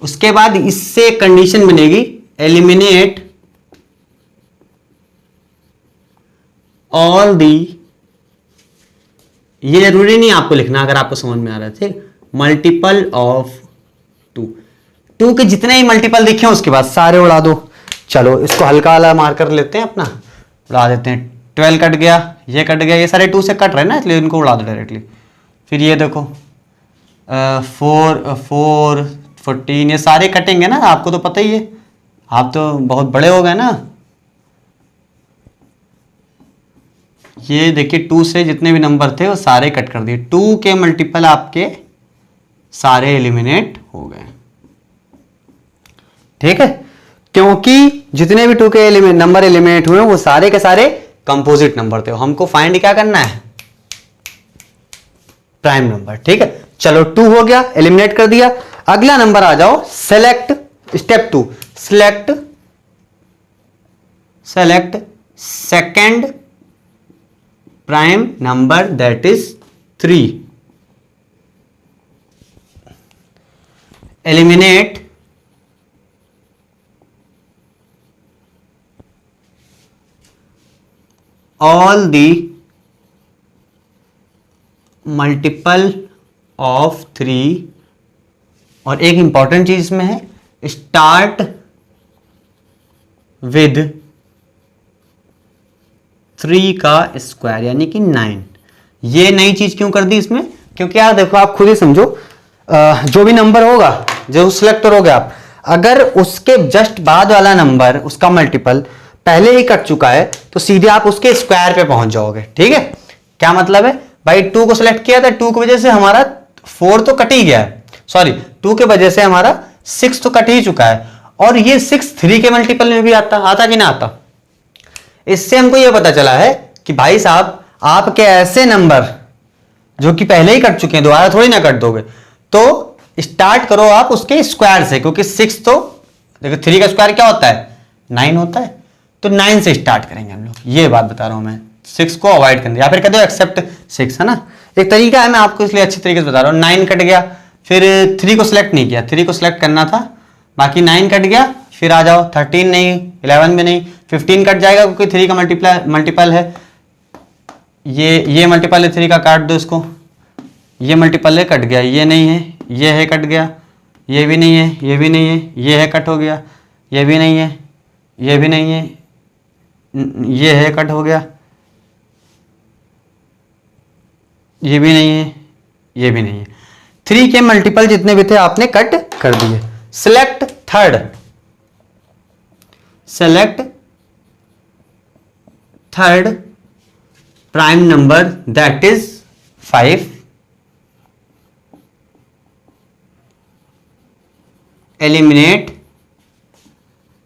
उसके बाद इससे कंडीशन बनेगी, एलिमिनेट ऑल दी, ये जरूरी नहीं आपको लिखना अगर आपको समझ में आ रहा है, ठीक। मल्टीपल ऑफ 2 के जितने ही मल्टीपल दिखे उसके बाद सारे उड़ा दो। चलो इसको हल्का वाला मार्कर लेते हैं अपना, उड़ा देते हैं। 12 कट गया, ये कट गया, ये सारे 2 से कट रहे ना, इसलिए इनको उड़ा दो डायरेक्टली। फिर ये देखो 4 4 14, ये सारे कटेंगे ना, आपको तो पता ही है, आप तो बहुत बड़े हो गए ना। ये देखिए 2 से जितने भी नंबर थे वो सारे कट कर दिए। 2 के मल्टीपल आपके सारे एलिमिनेट हो गए, ठीक है। क्योंकि जितने भी 2 के नंबर एलिमिनेट हुए वो सारे के सारे कंपोजिट नंबर थे। हमको फाइंड क्या करना है, प्राइम नंबर, ठीक है। चलो 2 हो गया, एलिमिनेट कर दिया। अगला नंबर आ जाओ, select step 2, select second prime number that is 3। Eliminate all the multiple of 3, और एक इंपॉर्टेंट चीज इसमें है, स्टार्ट विद 3 का स्क्वायर यानी कि 9। ये नई चीज क्यों कर दी इसमें, क्योंकि यार देखो आप खुद ही समझो, जो भी नंबर होगा जो सिलेक्ट करोगे आप, अगर उसके जस्ट बाद वाला नंबर उसका मल्टीपल पहले ही कट चुका है तो सीधे आप उसके स्क्वायर पे पहुंच जाओगे, ठीक है। क्या मतलब है भाई, 2 को सिलेक्ट किया था, 2 की वजह से हमारा 4 तो कट ही गया है, सॉरी 2 के वजह से हमारा 6 तो कट ही चुका है, और ये 6 3 के मल्टीपल में भी आता कि ना आता। इससे हमको ये पता चला है कि भाई साहब आपके ऐसे नंबर जो कि पहले ही कट चुके हैं, दोबारा थोड़ी ना कट दोगे, तो स्टार्ट करो आप उसके स्क्वायर से, क्योंकि 6 तो देखो 3 का स्क्वायर क्या होता है 9 होता है, तो 9 से स्टार्ट करेंगे हम लोग। ये बात बता रहा हूं मैं, 6 को अवॉइड करना, या फिर कह दो एक्सेप्ट 6, है ना, एक तरीका है, मैं आपको इसलिए अच्छे तरीके से बता रहा हूँ। 9 कट गया, फिर 3 को सिलेक्ट नहीं किया, 3 को सिलेक्ट करना था, बाकी 9 कट गया, फिर आ जाओ 13 नहीं, 11 भी नहीं, 15 कट जाएगा क्योंकि 3 का मल्टीपल है, ये मल्टीपल है 3 का, काट दो इसको, ये मल्टीपल है, कट गया, ये नहीं है, ये है, कट गया, ये भी नहीं है, ये भी नहीं है, ये है, कट हो गया, ये भी नहीं है, ये भी नहीं है, ये है, कट हो गया, ये भी नहीं है, ये भी नहीं है। 3 के मल्टीपल जितने भी थे आपने कट कर दिए। Select third, select third prime number that is 5, eliminate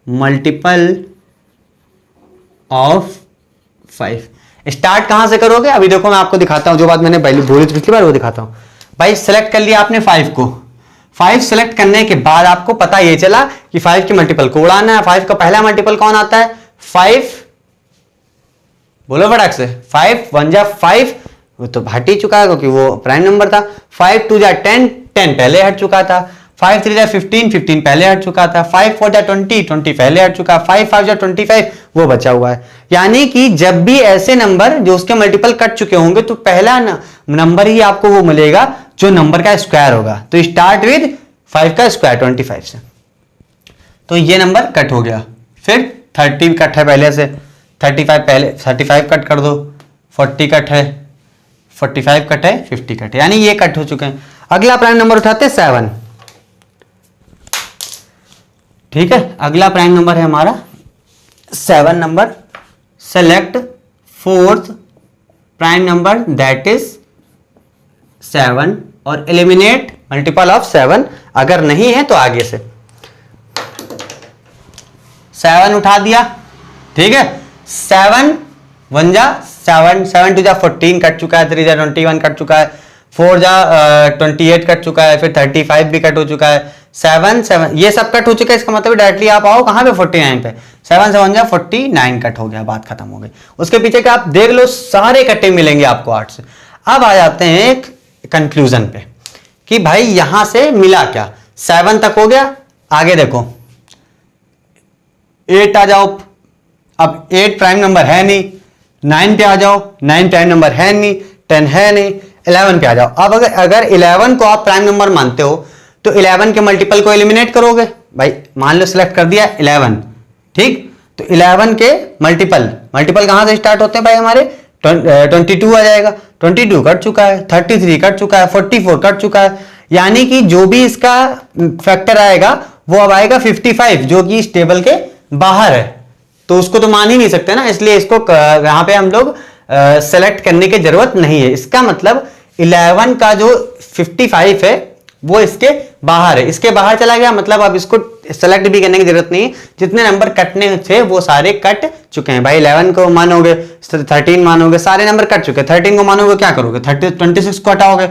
multiple of 5। Start कहां से करोगे, अभी देखो मैं आपको दिखाता हूं, जो बात मैंने पहले बोली थी पिछली बार वो दिखाता हूं। भाई सेलेक्ट कर लिया आपने 5 को, 5 सेलेक्ट करने के बाद आपको पता ये चला कि 5 के मल्टीपल को उड़ाना है। 5 का पहला मल्टीपल कौन आता है 5, बोलो फटाक से, 5 1 जा 5, वो तो हट ही चुका है क्योंकि वो प्राइम नंबर था। 5 2 जा 10, 10 पहले हट चुका था। 5 3 जा 15, 15 पहले हट चुका था। 5 4 जा 20, 20 पहले हट चुका। 5 5 जा 25, वो बचा हुआ है। यानी कि जब भी ऐसे नंबर जो उसके मल्टीपल कट चुके होंगे तो पहला नंबर ही आपको वो मिलेगा जो नंबर का स्क्वायर होगा। तो स्टार्ट विद 5 का स्क्वायर 25 से, तो ये नंबर कट हो गया। फिर 30 कट है पहले से, 35 पहले, 35 कट कर दो, 40 कट है, 45 कट है, 50 कट है, यानी ये कट हो चुके हैं। अगला प्राइम नंबर उठाते हैं 7, ठीक है। अगला प्राइम नंबर है हमारा 7 number. Select fourth prime number that is 7 और एलिमिनेट मल्टीपल ऑफ 7, अगर नहीं है तो आगे से 7 उठा दिया, ठीक है। 7 1 जा 7, 7 2 जा 14 कट चुका है, 3 जा 21 कट चुका है, 4 जा 28 कट चुका है, फिर 35 भी कट हो चुका है। 7 7 ये सब कट हो चुका है, इसका मतलब डायरेक्टली आप आओ कहां पे 49 पे। 7 7 जा 49 कट हो गया, बात खत्म हो गई। उसके पीछे का आप देख लो, सारे कट्टे मिलेंगे आपको 8 से। अब आ जाते हैं एक कंक्लूजन पे कि भाई यहां से मिला क्या। 7 तक हो गया, आगे देखो 8 आ जाओ। अब 8 प्राइम नंबर है नहीं। 9 पे आ जाओ, 9 प्राइम नंबर है नहीं, 10 है नहीं। 11 पे आ जाओ। अब अगर 11 को आप प्राइम नंबर मानते हो तो 11 के मल्टीपल को एलिमिनेट करोगे। भाई मान लो सिलेक्ट कर दिया 11, ठीक, तो 11 के मल्टीपल कहां से स्टार्ट होते हैं भाई हमारे 22 आ जाएगा। 22 कट चुका है, 33 कट चुका है, 44 कट चुका है। यानी कि जो भी इसका फैक्टर आएगा वो अब आएगा 55, जो कि इस टेबल के बाहर है, तो उसको तो मान ही नहीं सकते ना, इसलिए इसको यहां पे हम लोग सेलेक्ट करने की जरूरत नहीं है। इसका मतलब 11 का जो 55 है वो इसके बाहर है, इसके बाहर चला गया, मतलब अब इसको सेलेक्ट भी करने की जरूरत नहीं है। जितने नंबर कटने थे वो सारे कट चुके हैं। भाई 11 को मानोगे, 13 मानोगे, सारे नंबर कट चुके हैं। 13 को मानोगे क्या करोगे, 26 को हटाओगे,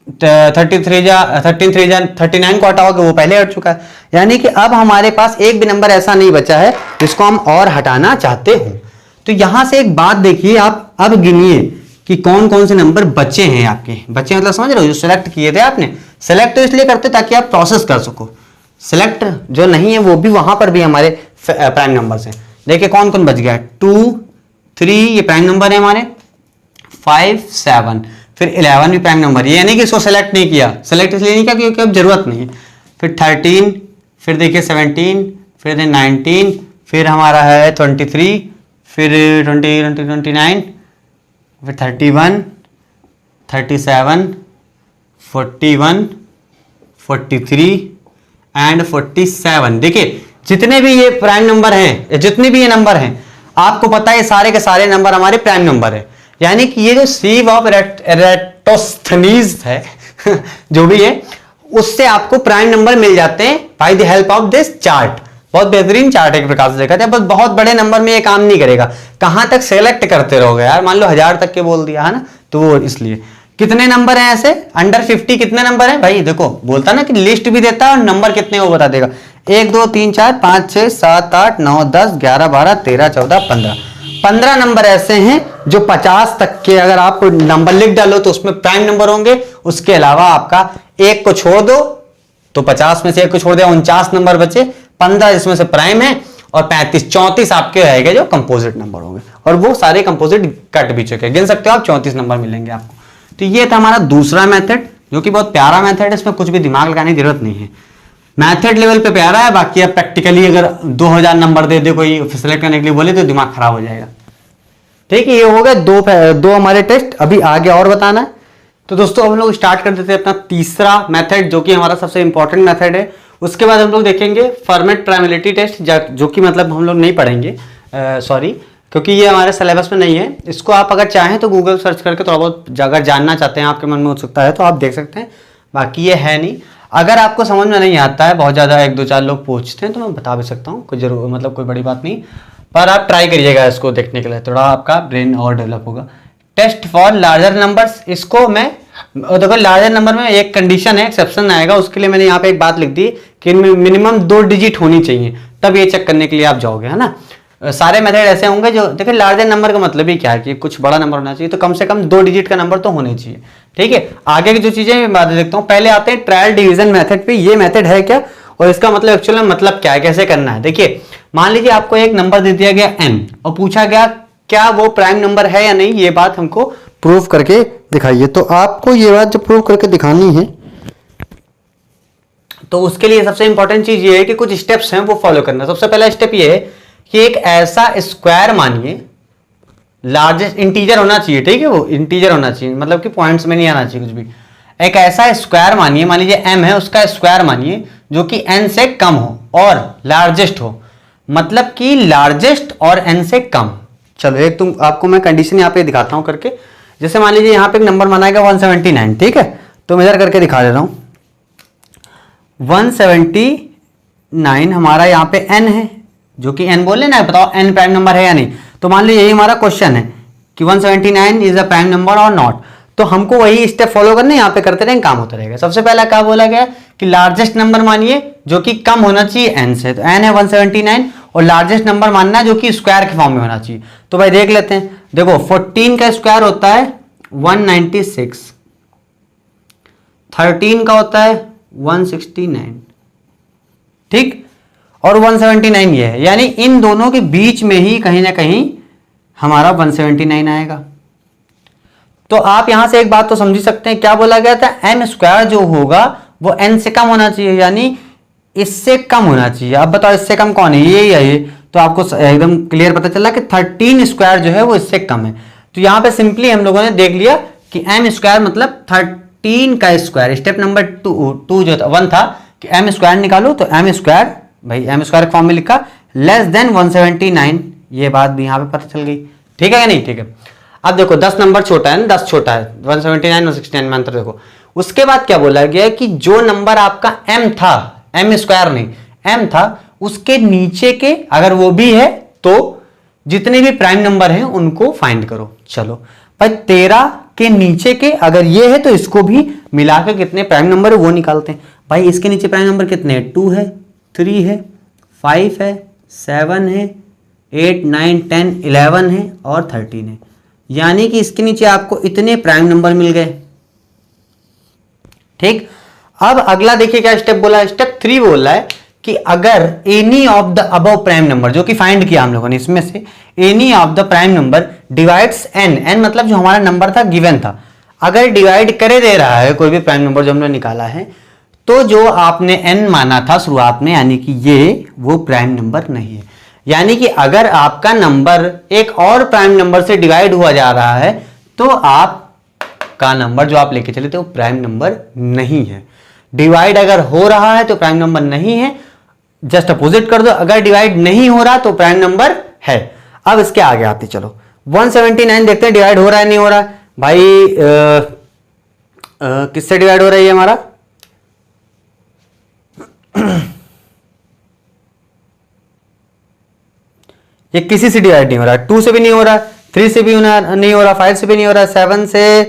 39 को हटाओगे, वो पहले हट चुका है। यानी कि अब हमारे पास एक भी नंबर ऐसा नहीं बचा है जिसको हम और हटाना चाहते हो। तो यहां से एक बात देखिए, आप अब गिनिए कि कौन कौन से नंबर बचे हैं आपके। बचे मतलब समझ रहे हो, जो सिलेक्ट किए थे आपने। सेलेक्ट तो इसलिए करते ताकि आप प्रोसेस कर सको। सिलेक्ट जो नहीं है वो भी वहां पर भी हमारे प्राइम नंबर हैं। देखिए कौन कौन बच गया, 2 3 ये प्राइम नंबर है हमारे, 5 7, फिर 11 भी प्राइम नंबर। ये नहीं कि इसको सेलेक्ट नहीं किया, सेलेक्ट इसलिए नहीं किया क्योंकि अब जरूरत नहीं है। फिर 13, फिर देखिए 17, फिर 19, फिर हमारा है 23, फिर 29, फिर 31, 37, 41, 43 एंड 47। देखिए जितने भी ये प्राइम नंबर हैं, जितने भी ये नंबर हैं, आपको पता है सारे के सारे नंबर हमारे प्राइम नंबर है। यानी कि ये जो सीव ऑफ एरेटोस्थनीज है जो भी है, उससे आपको प्राइम नंबर मिल जाते हैं by the help of this chart. बहुत बेहतरीन चार्ट है एक प्रकार से देखा जाए, बस बहुत बड़े नंबर में ये काम नहीं करेगा। कहां तक सेलेक्ट करते रहोगे यार, मान लो 1000 तक के बोल दिया है ना, तो वो इसलिए। कितने नंबर हैं ऐसे अंडर 50, कितने नंबर हैं भाई, देखो बोलता ना कि लिस्ट भी देता है और नंबर कितने वो बता देगा। 1 2 3 4 5 6 7 8 9 10 11 12 13 14 15 नंबर ऐसे हैं जो 50 तक के अगर आप नंबर लिख डालो तो उसमें प्राइम नंबर होंगे। उसके अलावा आपका एक को छोड़ दो तो 50 में से एक को छोड़ दिया, 49 नंबर बचे, 15 इसमें से प्राइम है और 35 34 आपके रहेंगे जो कंपोजिट नंबर होंगे, और वो सारे कंपोजिट कट भी चुके हैं, गिन सकते हो आप 34 नंबर मिलेंगे आपको। तो ये था हमारा दूसरा मेथड जो कि बहुत प्यारा मेथड है, इसमें कुछ भी दिमाग लगाने की जरूरत नहीं है, मेथड लेवल पे प्यारा है। बाकी अब प्रैक्टिकली अगर 2000 नंबर दे दे कोई सिलेक्ट करने के लिए बोले तो दिमाग खराब हो जाएगा। ठीक है, ये हो गए दो हमारे टेस्ट, अभी आगे और बताना है। तो दोस्तों हम लोग स्टार्ट कर देते हैं अपना तीसरा मेथड जो कि हमारा सबसे इंपॉर्टेंट मेथड है। उसके बाद हम लोग देखेंगे फॉर्मेट प्राइमेबिलिटी टेस्ट जो कि मतलब हम लोग नहीं पढ़ेंगे, सॉरी, क्योंकि ये हमारे सिलेबस में नहीं है। इसको आप अगर चाहें तो गूगल सर्च करके थोड़ा बहुत अगर जानना चाहते हैं, आपके मन में उत्सुकता है तो आप देख सकते हैं, बाकी ये है नहीं। अगर आपको समझ में नहीं आता है, बहुत ज़्यादा 1 2 4 लोग पूछते हैं तो मैं बता भी सकता हूँ, कोई जरूर मतलब कोई बड़ी बात नहीं, पर आप ट्राई करिएगा इसको देखने के लिए, थोड़ा आपका ब्रेन और डेवलप होगा। टेस्ट फॉर लार्जर नंबर्स, इसको मैं देखो लार्जर नंबर में एक कंडीशन है, एक्सेप्शन आएगा, उसके लिए मैंने यहाँ पे एक बात लिख दी कि इनमें मिनिमम 2 डिजिट होनी चाहिए, तब ये चेक करने के लिए आप जाओगे, है ना। सारे मेथड ऐसे होंगे जो देखिए लार्जर नंबर का मतलब ही क्या है कि कुछ बड़ा नंबर होना चाहिए, तो कम से कम 2 डिजिट का नंबर तो होने चाहिए। ठीक है, आगे की जो चीजें मैं बात देखता हूँ, पहले आते हैं ट्रायल डिवीजन मेथड पे। ये मेथड है क्या और इसका मतलब एक्चुअल में मतलब क्या है, कैसे करना है। देखिए मान लीजिए आपको एक नंबर दे दिया गया n और पूछा गया क्या वो प्राइम नंबर है या नहीं, ये बात हमको प्रूव करके दिखाइए। तो आपको ये बात जब प्रूव करके दिखानी है तो उसके लिए सबसे इंपॉर्टेंट चीज ये है कि कुछ स्टेप्स हैं वो फॉलो करना। सबसे पहला स्टेप ये है कि एक ऐसा स्क्वायर मानिए, लार्जेस्ट इंटीजर होना चाहिए, ठीक है, वो इंटीजर होना चाहिए, मतलब कि पॉइंट्स में नहीं आना चाहिए कुछ भी। एक ऐसा स्क्वायर मानिए, मान लीजिए m है, उसका स्क्वायर मानिए जो कि n से कम हो और लार्जेस्ट हो, मतलब कि लार्जेस्ट और n से कम। चलो एक तुम आपको मैं कंडीशन यहाँ पे दिखाता हूं करके। जैसे मान लीजिए यहाँ पे एक नंबर माना गया 179, ठीक है, तो मैं इधर करके दिखा दे रहा हूं। 179 हमारा यहाँ पे n है, जो कि n बोले ना, बताओ n प्राइम नंबर है या नहीं। तो मान लीजिए यही हमारा क्वेश्चन है कि 179 इज अ प्राइम नंबर और नॉट। तो हमको वही स्टेप फॉलो करना है, यहाँ पे करते रहेंगे, काम होता रहेगा। सबसे पहला क्या बोला गया कि लार्जेस्ट नंबर मानिए जो कि कम होना चाहिए n से, तो n है 179, और लार्जेस्ट नंबर मानना जो कि स्क्वायर के फॉर्म में होना चाहिए। तो भाई देख लेते हैं, देखो 14 का स्क्वायर होता है 196, 13 का होता है 169, ठीक, और 179 ये है, यानी इन दोनों के बीच में ही कहीं ना कहीं हमारा 179 आएगा। तो आप यहां से एक बात तो समझ सकते हैं, क्या बोला गया था, m स्क्वायर जो होगा वो n से कम होना चाहिए, यानी इससे कम होना चाहिए। अब बताओ इससे कम कौन है, ये या ये, तो आपको एकदम क्लियर पता चला कि 13 स्क्वायर जो है वो इससे कम है। तो यहां पे सिंपली हम लोगों ने देख लिया कि m स्क्वायर मतलब 13 का स्क्वायर। स्टेप नंबर 2 जो था 1 था कि m स्क्वायर निकालो, तो m स्क्वायर भाई m स्क्वायर फॉर्म में लिखा लेस देन 179, ये बात भी यहां पे पता चल गई। ठीक है या नहीं, ठीक है। अब देखो 10 नंबर छोटा है ना, 10 छोटा है, 179 169 में अंतर देखो। उसके बाद क्या बोला गया कि जो नंबर आपका m था, m स्क्वायर नहीं m था, उसके नीचे के अगर वो भी है तो जितने भी प्राइम नंबर हैं उनको फाइंड करो। चलो भाई 13 के नीचे के अगर ये है तो इसको भी मिलाकर कितने प्राइम नंबर है वो निकालते हैं। भाई इसके नीचे प्राइम नंबर कितने हैं, 2 है, 3 है, 5 है, 7 है, 8 9 10 11 है और 13 है, यानी कि इसके नीचे आपको इतने प्राइम नंबर मिल गए। ठीक, अब अगला देखिए क्या स्टेप बोला, स्टेप 3 बोल रहा है कि अगर any of the above prime number, जो कि फाइंड किया हम लोगों ने, इसमें से any of the prime number divides n मतलब जो हमारा नंबर था गिवन था, अगर डिवाइड करे दे रहा है कोई भी प्राइम नंबर जो हमने निकाला है, तो जो आपने n माना था शुरुआत में, यानी कि ये वो प्राइम नंबर नहीं है। यानी कि अगर आपका नंबर एक और प्राइम नंबर से डिवाइड हुआ जा रहा है तो आपका नंबर जो आप लेके चले थे वो प्राइम नंबर नहीं है। डिवाइड अगर हो रहा है तो प्राइम नंबर नहीं है, जस्ट अपोजिट कर दो, अगर डिवाइड नहीं हो रहा तो प्राइम नंबर है। अब इसके आगे आते चलो 179 देखते हैं डिवाइड हो रहा है नहीं हो रहा है। भाई किससे डिवाइड हो रहा है ये हमारा ये किसी से डिवाइड नहीं हो रहा, 2 से भी नहीं हो रहा, 3 से भी नहीं हो रहा, 5 से भी नहीं हो रहा, 7 से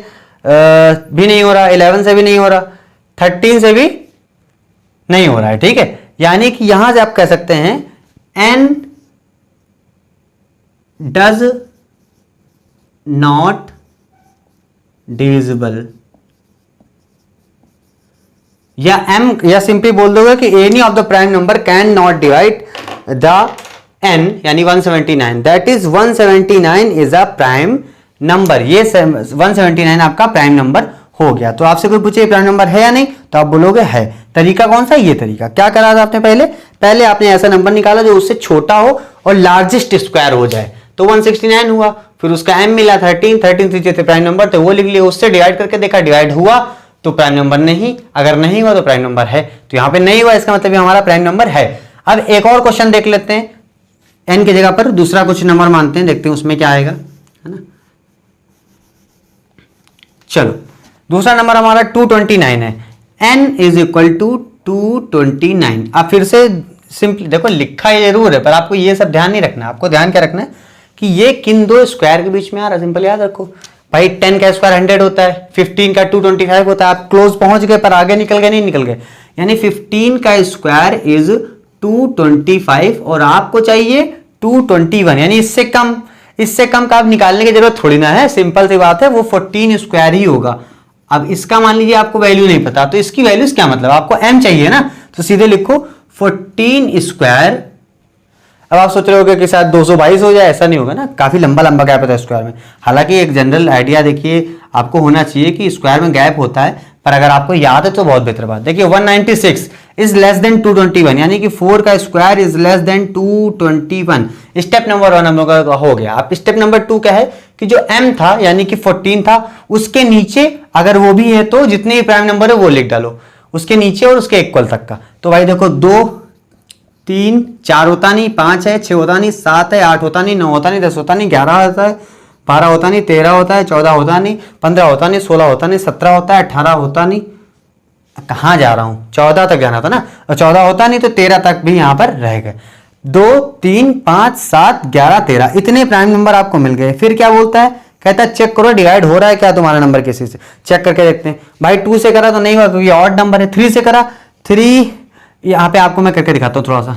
भी नहीं हो रहा, 11 से भी नहीं हो रहा, 13 से भी नहीं हो रहा है। ठीक है, यानी कि यहां से आप कह सकते हैं n डज नॉट डिविजिबल, या m, या सिंपली बोल दोगे कि any of the prime number can not divide the n, यानी 179, that is 179 is a prime number. ये 179 आपका प्राइम नंबर हो गया। तो आपसे कोई पूछे प्राइम नंबर है या नहीं, तो आप बोलोगे है। तरीका कौन सा? ये तरीका। क्या करा था आपने? पहले आपने ऐसा नंबर निकाला जो उससे छोटा हो और लार्जेस्ट स्क्वायर हो जाए, तो 169 हुआ। फिर उसका m मिला 13 से थे प्राइम नंबर, तो वो लिख लिया। उससे डिवाइड करके देखा, डिवाइड हुआ तो प्राइम नंबर नहीं, अगर नहीं हुआ तो प्राइम नंबर है। तो यहां पे नहीं हुआ, इसका मतलब हमारा प्राइम नंबर है। अब एक और क्वेश्चन देख लेते हैं, n की जगह पर दूसरा कुछ नंबर मानते हैं, देखते हैं उसमें क्या आएगा, है ना। चलो, दूसरा नंबर हमारा 229 है। n is equal to 229। अब फिर से सिंपली देखो, लिखा ये जरूर है पर आपको ये सब ध्यान नहीं रखना। आपको ध्यान क्या रखना है कि ये किन दो स्क्वायर के बीच में आ रहा है। सिंपल याद रखो भाई, 10 का स्क्वायर 100 होता है, 15 का 225 होता है। आप क्लोज पहुंच गए पर आगे निकल गए, नहीं निकल गए। यानी 15 का स्क्वायर इज 225 और आपको चाहिए 221, यानी इससे कम का आप निकालने की जरूरत थोड़ी ना है। सिंपल सी बात है, वो 14 स्क्वायर ही होगा। अब इसका मान लीजिए आपको वैल्यू नहीं पता, तो इसकी वैल्यूज क्या मतलब, आपको m चाहिए ना, तो सीधे लिखो 14 स्क्वायर। अब आप सोच रहे होगे कि शायद 222 हो जाए, ऐसा नहीं होगा ना, काफी लंबा लंबा गैप होता है स्क्वायर में। हालांकि एक जनरल आइडिया देखिए आपको होना चाहिए कि स्क्वायर में गैप होता है, पर अगर आपको याद है तो बहुत बेहतर बात। देखिए 196 इज लेस देन 221, यानी कि 4 का square is less than 221। Step number 1 हम लोग का हो गया। अब स्टेप नंबर 2 क्या है कि जो m था यानी कि 14 था, उसके नीचे अगर वो भी है तो जितने भी प्राइम नंबर है वो लिख डालो, उसके नीचे और उसके इक्वल तक का। तो भाई देखो 2 3 4 होता नहीं, 5 है, 6 होता नहीं, 7 है, 8 होता नहीं, 9 होता नहीं, 10 होता नहीं, 11 होता है, 12 होता नहीं, 13 होता है, 14 होता नहीं, 15 होता नहीं, 16 होता नहीं, 17 होता है, 18 होता नहीं। कहां जा रहा हूं, 14 तक जाना था ना, और 14 होता नहीं तो 13 तक भी यहां पर रह गए। 2 3 5 7 11 13 इतने प्राइम नंबर आपको मिल गए। फिर क्या बोलता है, कहता है चेक करो डिवाइड हो रहा है क्या तुम्हारा नंबर किसी से। चेक करके देखते हैं। भाई 2 से करा तो नहीं हुआ क्योंकि ऑड नंबर है। 3 से करा, 3 यहां पे आपको मैं करके दिखाता हूं थोड़ा सा।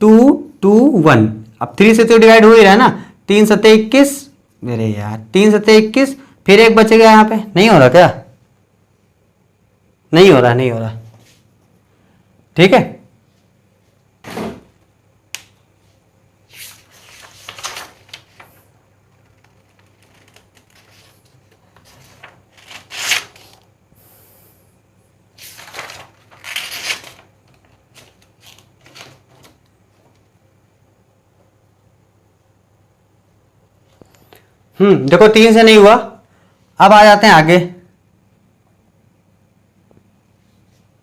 2 2 1, अब 3 से तो डिवाइड हो ही रहा है ना, 3 7 21, मेरे यार 3 7 21, फिर एक बचेगा यहाँ पे। नहीं हो रहा क्या, नहीं हो रहा, ठीक है। देखो 3 से नहीं हुआ, अब आ जाते हैं आगे।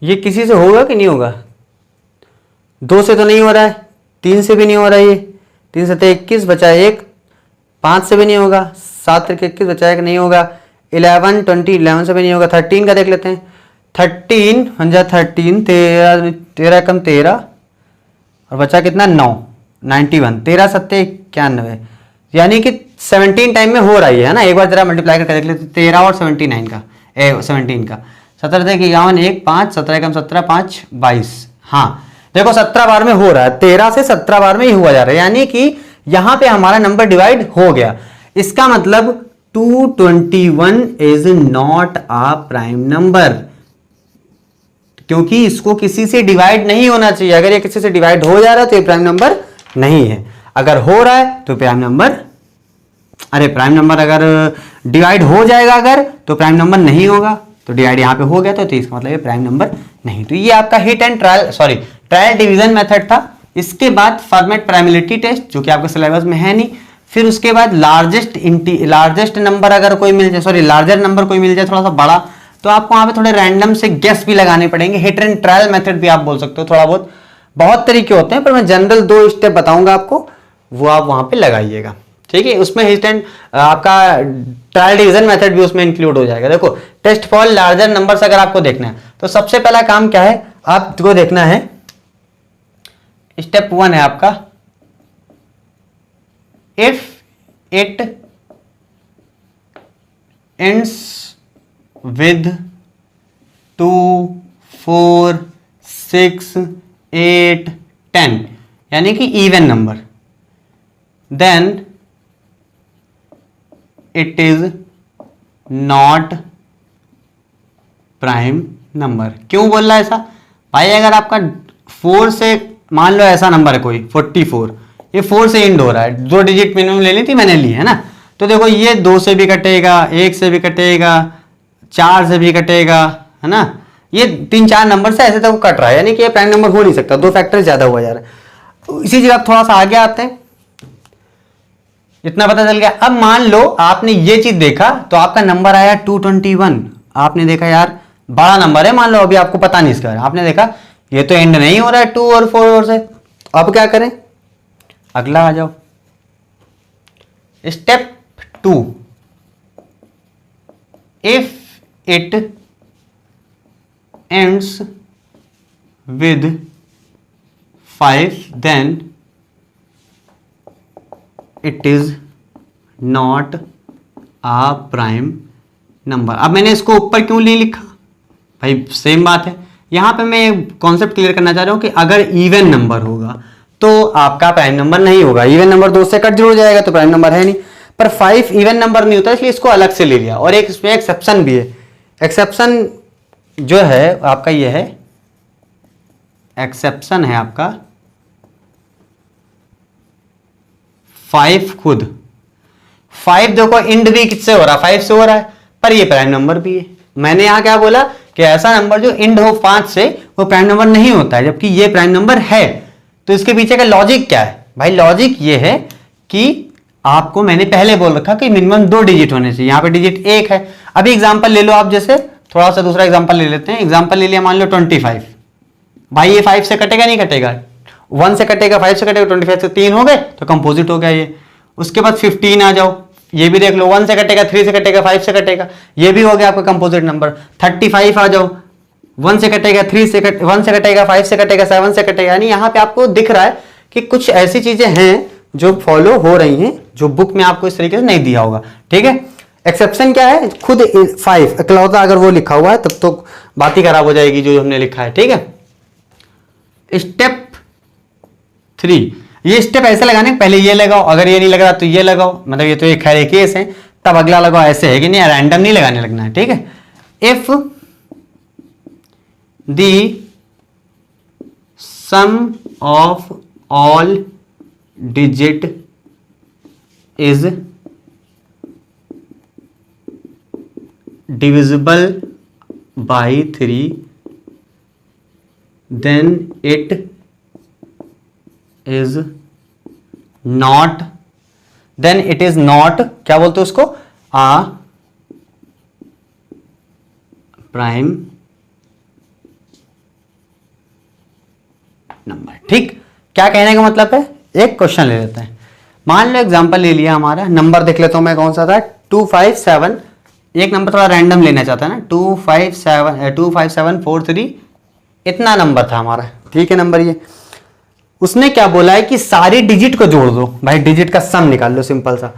ये किसी से होगा कि नहीं होगा, 2 से तो नहीं हो रहा है, 3 से भी नहीं हो रहा है, ये 3 से 21 बचा 1, 5 से भी नहीं होगा, 7 से 21 बचा 1 नहीं होगा, 11 20 11 से भी नहीं होगा। 13 का देख लेते हैं। 13 13 13 कम 13 और बचा कितना 9 91, 13 7 91, यानी कि 17 टाइम में हो रहा है ना। एक बार जरा मल्टीप्लाई करके देख लेते, 13 और 79 का 17 का 17 थे 51 1 5 17 कम 17 5 22। हाँ देखो 17 बार में हो रहा है, 13 से 17 बार में ही हुआ जा रहा है, यानी कि यहां पे हमारा नंबर डिवाइड हो गया। इसका मतलब 221 is not a prime number, क्योंकि इसको किसी से डिवाइड नहीं होना चाहिए। अगर ये किसी से डिवाइड हो जा रहा है तो ये प्राइम नंबर नहीं है, अगर हो रहा है तो प्राइम नंबर, अरे प्राइम नंबर अगर डिवाइड हो जाएगा अगर तो प्राइम नंबर नहीं होगा, तो डिवाइड यहां पे हो गया तो इसका मतलब ये प्राइम नंबर नहीं। तो ये आपका hit and trial division method था। इसके बाद फॉर्मेट प्राइमेबिलिटी टेस्ट जो कि आपके सिलेबस में है नहीं। फिर उसके बाद लार्जेस्ट नंबर अगर कोई मिल जाए, लार्जर नंबर कोई मिल जाए थोड़ा सा बड़ा, तो आपको वहां पे थोड़े रैंडम से गेस भी लगाने पड़ेंगे। हिट एंड ट्रायल मेथड भी आप बोल सकते हो, थोड़ा बहुत तरीके होते हैं, पर मैं जनरल 2 स्टेप बताऊंगा आपको, वो आप वहां पे लगाइएगा, ठीक है। उसमें हिट एंड आपका ट्रायल डिवीजन मेथड भी उसमें इंक्लूड हो जाएगा। देखो टेस्ट फॉर लार्जर नंबर्स अगर आपको देखना है तो सबसे पहला काम क्या है, आपको देखना है, स्टेप 1 है आपका इफ इट एंड्स विद 2, 4, 6, 8, 10 यानी कि even number, then it is not prime number. क्यों बोल रहा है ऐसा भाई? अगर आपका 4 से, मान लो ऐसा नंबर है कोई 44, ये 4 से एंड हो रहा है, 2 डिजिट मिनिमम लेनी थी, मैंने ली है ना, तो देखो ये 2 से भी कटेगा, 1 से भी कटेगा, 4 से भी कटेगा, है ना, ये 3-4 नंबर से ऐसे तक कट रहा है, यानी कि ये प्राइम नंबर हो नहीं सकता, 2 फैक्टर ज्यादा हुआ जा रहा है। इसी जगह थोड़ा सा आगे आते हैं, इतना पता चल गया। अब मान लो आपने ये चीज देखा तो आपका नंबर आया 221, आपने देखा यार बड़ा नंबर है, मान लो अभी आपको पता नहीं इसका, आपने देखा ये तो एंड नहीं हो रहा है 2 और 4 से, अब क्या करें? अगला आ जाओ, step 2, if it ends with 5 then it is not a prime number. अब मैंने इसको ऊपर क्यों नहीं लिखा भाई? सेम बात है, यहां पे मैं कॉन्सेप्ट क्लियर करना चाह रहा हूं कि अगर इवन नंबर होगा तो आपका प्राइम नंबर नहीं होगा। इवन नंबर 2 से कट जरूर जाएगा तो प्राइम नंबर है नहीं, पर 5 इवन नंबर नहीं होता, इसलिए इसको अलग से ले लिया। और एक इसमें एक्सेप्शन भी है, एक्सेप्शन जो है आपका ये है, एक्सेप्शन है आपका 5 खुद। 5 देखो इंड भी किससे हो रहा है? 5 से हो रहा है, पर ये प्राइम नंबर भी है। मैंने यहां क्या बोला कि ऐसा नंबर जो इंड हो 5 से वो प्राइम नंबर नहीं होता है, जबकि ये प्राइम नंबर है। तो इसके पीछे का लॉजिक क्या है भाई? लॉजिक ये है कि आपको मैंने पहले बोल रखा कि मिनिमम 2 डिजिट होने चाहिए, यहां पे डिजिट 1 है। अभी एग्जांपल ले लो आप, जैसे थोड़ा सा दूसरा एग्जांपल ले लेते हैं। एग्जांपल ले लिया मान लो 25, भाई ये 5 से कटेगा नहीं कटेगा? 1 से कटेगा, 5 से कटेगा, 25 से 3 हो गए तो कंपोजिट हो गया ये। उसके बाद 15 आ जाओ, ये भी देख लो, 1 से कटेगा, 3 से कटेगा, 5 से कटेगा, ये भी हो गया आपका कंपोजिट नंबर। 35 आ जाओ, 1 से कटेगा, 1 से कटेगा, 5 से कटेगा, 7 से कटेगा। यानी यहाँ पे आपको दिख रहा है कि कुछ ऐसी चीजें हैं जो फॉलो हो रही हैं, जो बुक में आपको इस तरीके से नहीं दिया होगा। ठीक है, एक्सेप्शन क्या है? खुद 5 इकलौता अगर वो लिखा हुआ है तब तो बात ही खराब हो जाएगी जो हमने लिखा है। ठीक है, स्टेप 3, ये स्टेप ऐसे लगाने, पहले ये लगाओ, अगर ये नहीं लग रहा तो ये लगाओ, मतलब ये तो एक खैर केस है, तब अगला लगाओ। ऐसे है कि नहीं, रैंडम नहीं लगाने लगना है। ठीक है, if the sum of all digit is divisible by 3 then it is not, then it is not, क्या बोलते हैं उसको? A prime number. ठीक, क्या कहने का मतलब है? एक क्वेश्चन ले लेते हैं, मान लो एग्जांपल ले लिया हमारा, नंबर देख लेता हूं मैं कौन सा था, 257, एक नंबर थोड़ा रैंडम लेना चाहता है ना, 25743, इतना नंबर था हमारा। ठीक है, नंबर ये, उसने क्या बोला है कि सारी डिजिट को जोड़ दो। भाई डिजिट का सम निकाल लो, सिंपल सा,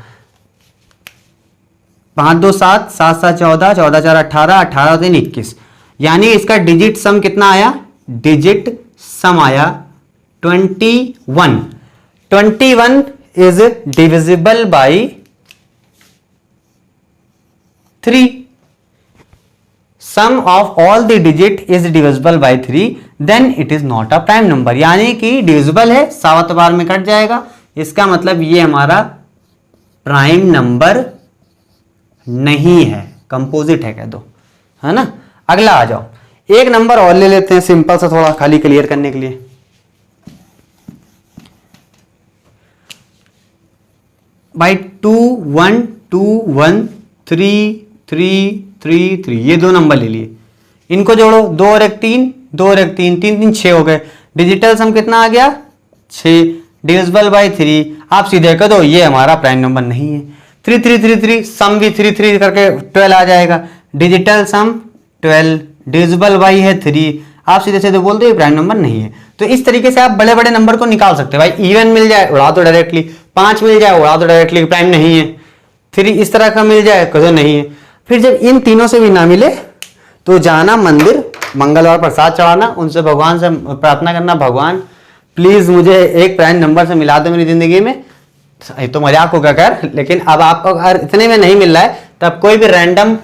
5 2 7, 7 7 14, 14 4 18, 18 3 21, यानी इसका डिजिट सम कितना आया? डिजिट सम आया 21। 21 is divisible by 3। Sum of all the digit is divisible by 3 then it is not a prime number, यानी कि डिविजिबल है, सात बार में कट जाएगा, इसका मतलब ये हमारा प्राइम नंबर नहीं है, कंपोजिट है कह दो, है ना। अगला आ जाओ, एक नंबर और ले लेते हैं सिंपल सा, थोड़ा खाली क्लियर करने के लिए। भाई 2 1 2 1 3 3 3 3, ये दो नंबर ले लिए, इनको जोड़ो, 2 और 1 3, 2 और 1 3, 3 3 6 हो गए। डिजिटल सम कितना आ गया? 6, डिविजिबल बाई 3। आप सीधे कह दो ये हमारा प्राइम नंबर नहीं है। 3 3 3 3, सम भी 3 3 करके 12 आ जाएगा। डिजिटल सम 12, डिविजिबल बाई है 3, आप सीधे सीधे बोल दो ये प्राइम नंबर नहीं है। तो इस तरीके से आप बड़े बड़े नंबर को निकाल सकते हैं। भाई इवन मिल जाए उड़ा दो डायरेक्टली, 5 मिल जाए उड़ा तो डायरेक्टली प्राइम नहीं है। 3 इस तरह का मिल जाए कहो नहीं है। फिर जब इन तीनों से भी ना मिले तो जाना मंदिर, मंगलवार प्रसाद चढ़ाना, उनसे भगवान से प्रार्थना करना, भगवान प्लीज मुझे एक प्राइम नंबर से मिला दो मेरी जिंदगी में। ये तो मजाक होगा कर, लेकिन अब आपको अगर इतने में नहीं मिल रहा है तब कोई भी रैंडम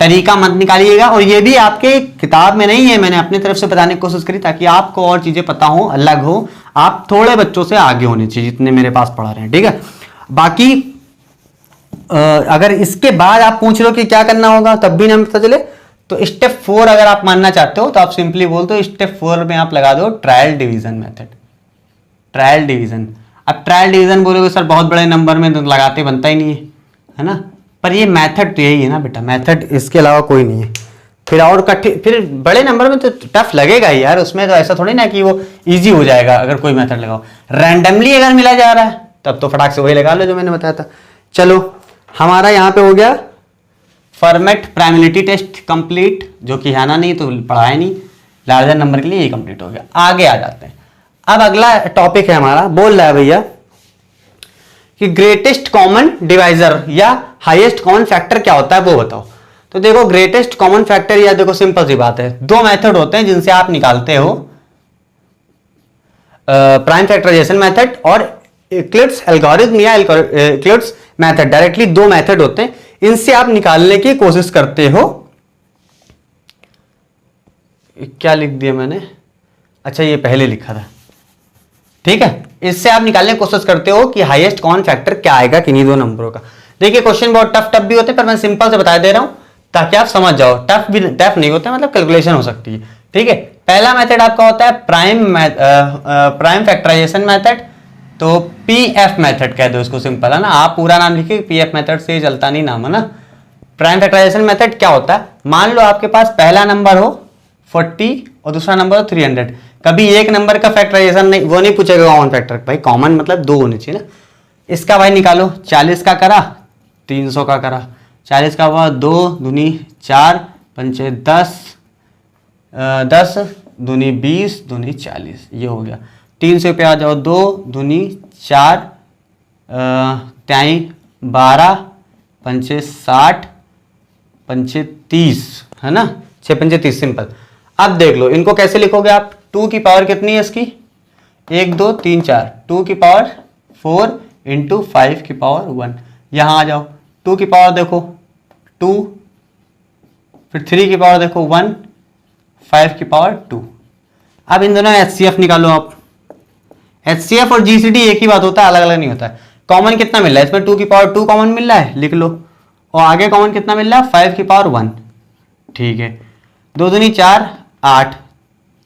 तरीका मत निकालिएगा। और ये भी आपके किताब में नहीं है, मैंने अपनी तरफ से बताने की कोशिश करी ताकि आपको और चीजें पता हो, अलग हो, आप थोड़े बच्चों से आगे होने चाहिए जितने मेरे पास पढ़ा रहे हैं, ठीक है। बाकी अगर इसके बाद आप पूछ रहे हो कि क्या करना होगा तब भी ना पता चले, तो स्टेप 4 अगर आप मानना चाहते हो तो आप सिंपली बोल दो स्टेप 4 में आप लगा दो trial division method. Trial division, अब ट्रायल डिवीजन बोलोगे सर बहुत बड़े नंबर में तो लगाते बनता ही नहीं है ना, पर ये मेथड तो यही है ना बेटा, मेथड इसके अलावा कोई नहीं है। फिर और कठिन, फिर बड़े नंबर में तो टफ लगेगा ही यार, उसमें तो ऐसा थोड़ी ना कि वो इजी हो जाएगा अगर कोई मेथड लगाओ। रैंडमली अगर मिला जा रहा है तब तो फटाक से वही लगा लो जो मैंने बताया था। चलो हमारा यहाँ पे हो गया फॉर्मेट प्राइमलिटी टेस्ट कंप्लीट, जो कि आना नहीं तो पढ़ाया नहीं, लार्जर नंबर के लिए ये कंप्लीट हो गया। आगे आ जाते हैं। अब अगला टॉपिक है हमारा, बोल रहा है भैया कि ग्रेटेस्ट कॉमन डिवाइजर या हाईएस्ट कॉमन फैक्टर क्या होता है वो बताओ। तो देखो ग्रेटेस्ट कॉमन फैक्टर, या देखो सिंपल सी बात है, 2 मेथड होते हैं जिनसे आप निकालते हो, प्राइम फैक्टराइजेशन मेथड और यूक्लिड्स एल्गोरिथम या यूक्लिड्स मेथड। डायरेक्टली 2 मेथड होते हैं, इनसे आप निकालने की कोशिश करते हो। क्या लिख दिया मैंने, अच्छा ये पहले लिखा था, ठीक है। इससे आप निकालने की कोशिश करते हो कि हाईएस्ट कॉमन फैक्टर क्या आएगा किन्हीं 2 नंबरों का। देखिए क्वेश्चन बहुत टफ भी होते हैं, पर मैं सिंपल से बता दे रहा हूं ताकि आप समझ जाओ। टफ नहीं होते, मतलब कैलकुलेशन हो सकती है, ठीक है। पहला मेथड आपका होता है प्राइम फैक्टराइजेशन मेथड, तो पीएफ मेथड कह दो इसको, सिंपल है ना, आप पूरा नाम लिखिए, पीएफ मेथड से चलता नहीं नाम, है ना। प्राइम फैक्टराइजेशन मेथड क्या होता है, मान लो आपके पास पहला नंबर हो 40 और दूसरा नंबर हो 300, कभी एक नंबर का फैक्टराइजेशन नहीं, वो नहीं पूछेगा कॉमन फैक्टर, भाई कॉमन मतलब 2 होने चाहिए ना। इसका भाई निकालो, 40 का करा 300 का करा, 40 का हुआ 2 दूनी 4 पंचे 10, 10 दूनी 20 दूनी 40, ये हो गया। 300 पे आ जाओ, 2 दूनी 4 त्याई 12 पंचे 60 पंचे 30, है ना, 6 पंचे 30, सिंपल। अब देख लो इनको कैसे लिखोगे आप, 2 की पावर कितनी है इसकी, 1 2 3 4, 2 की पावर 4 इंटू 5 की पावर 1, यहां आ जाओ। 2 की पावर देखो 2, फिर 3 की पावर देखो 1, 5 की पावर 2। अब इन दोनों एचसीएफ निकालो आप। एचसीएफ और जीसीडी एक ही बात होता है, अलग अलग नहीं होता है। कॉमन कितना मिल रहा है इसमें, 2 की पावर 2 कॉमन मिल रहा है, लिख लो, और आगे कॉमन कितना मिल रहा है 5 की पावर 1, ठीक है। 2 दूनी 4 8,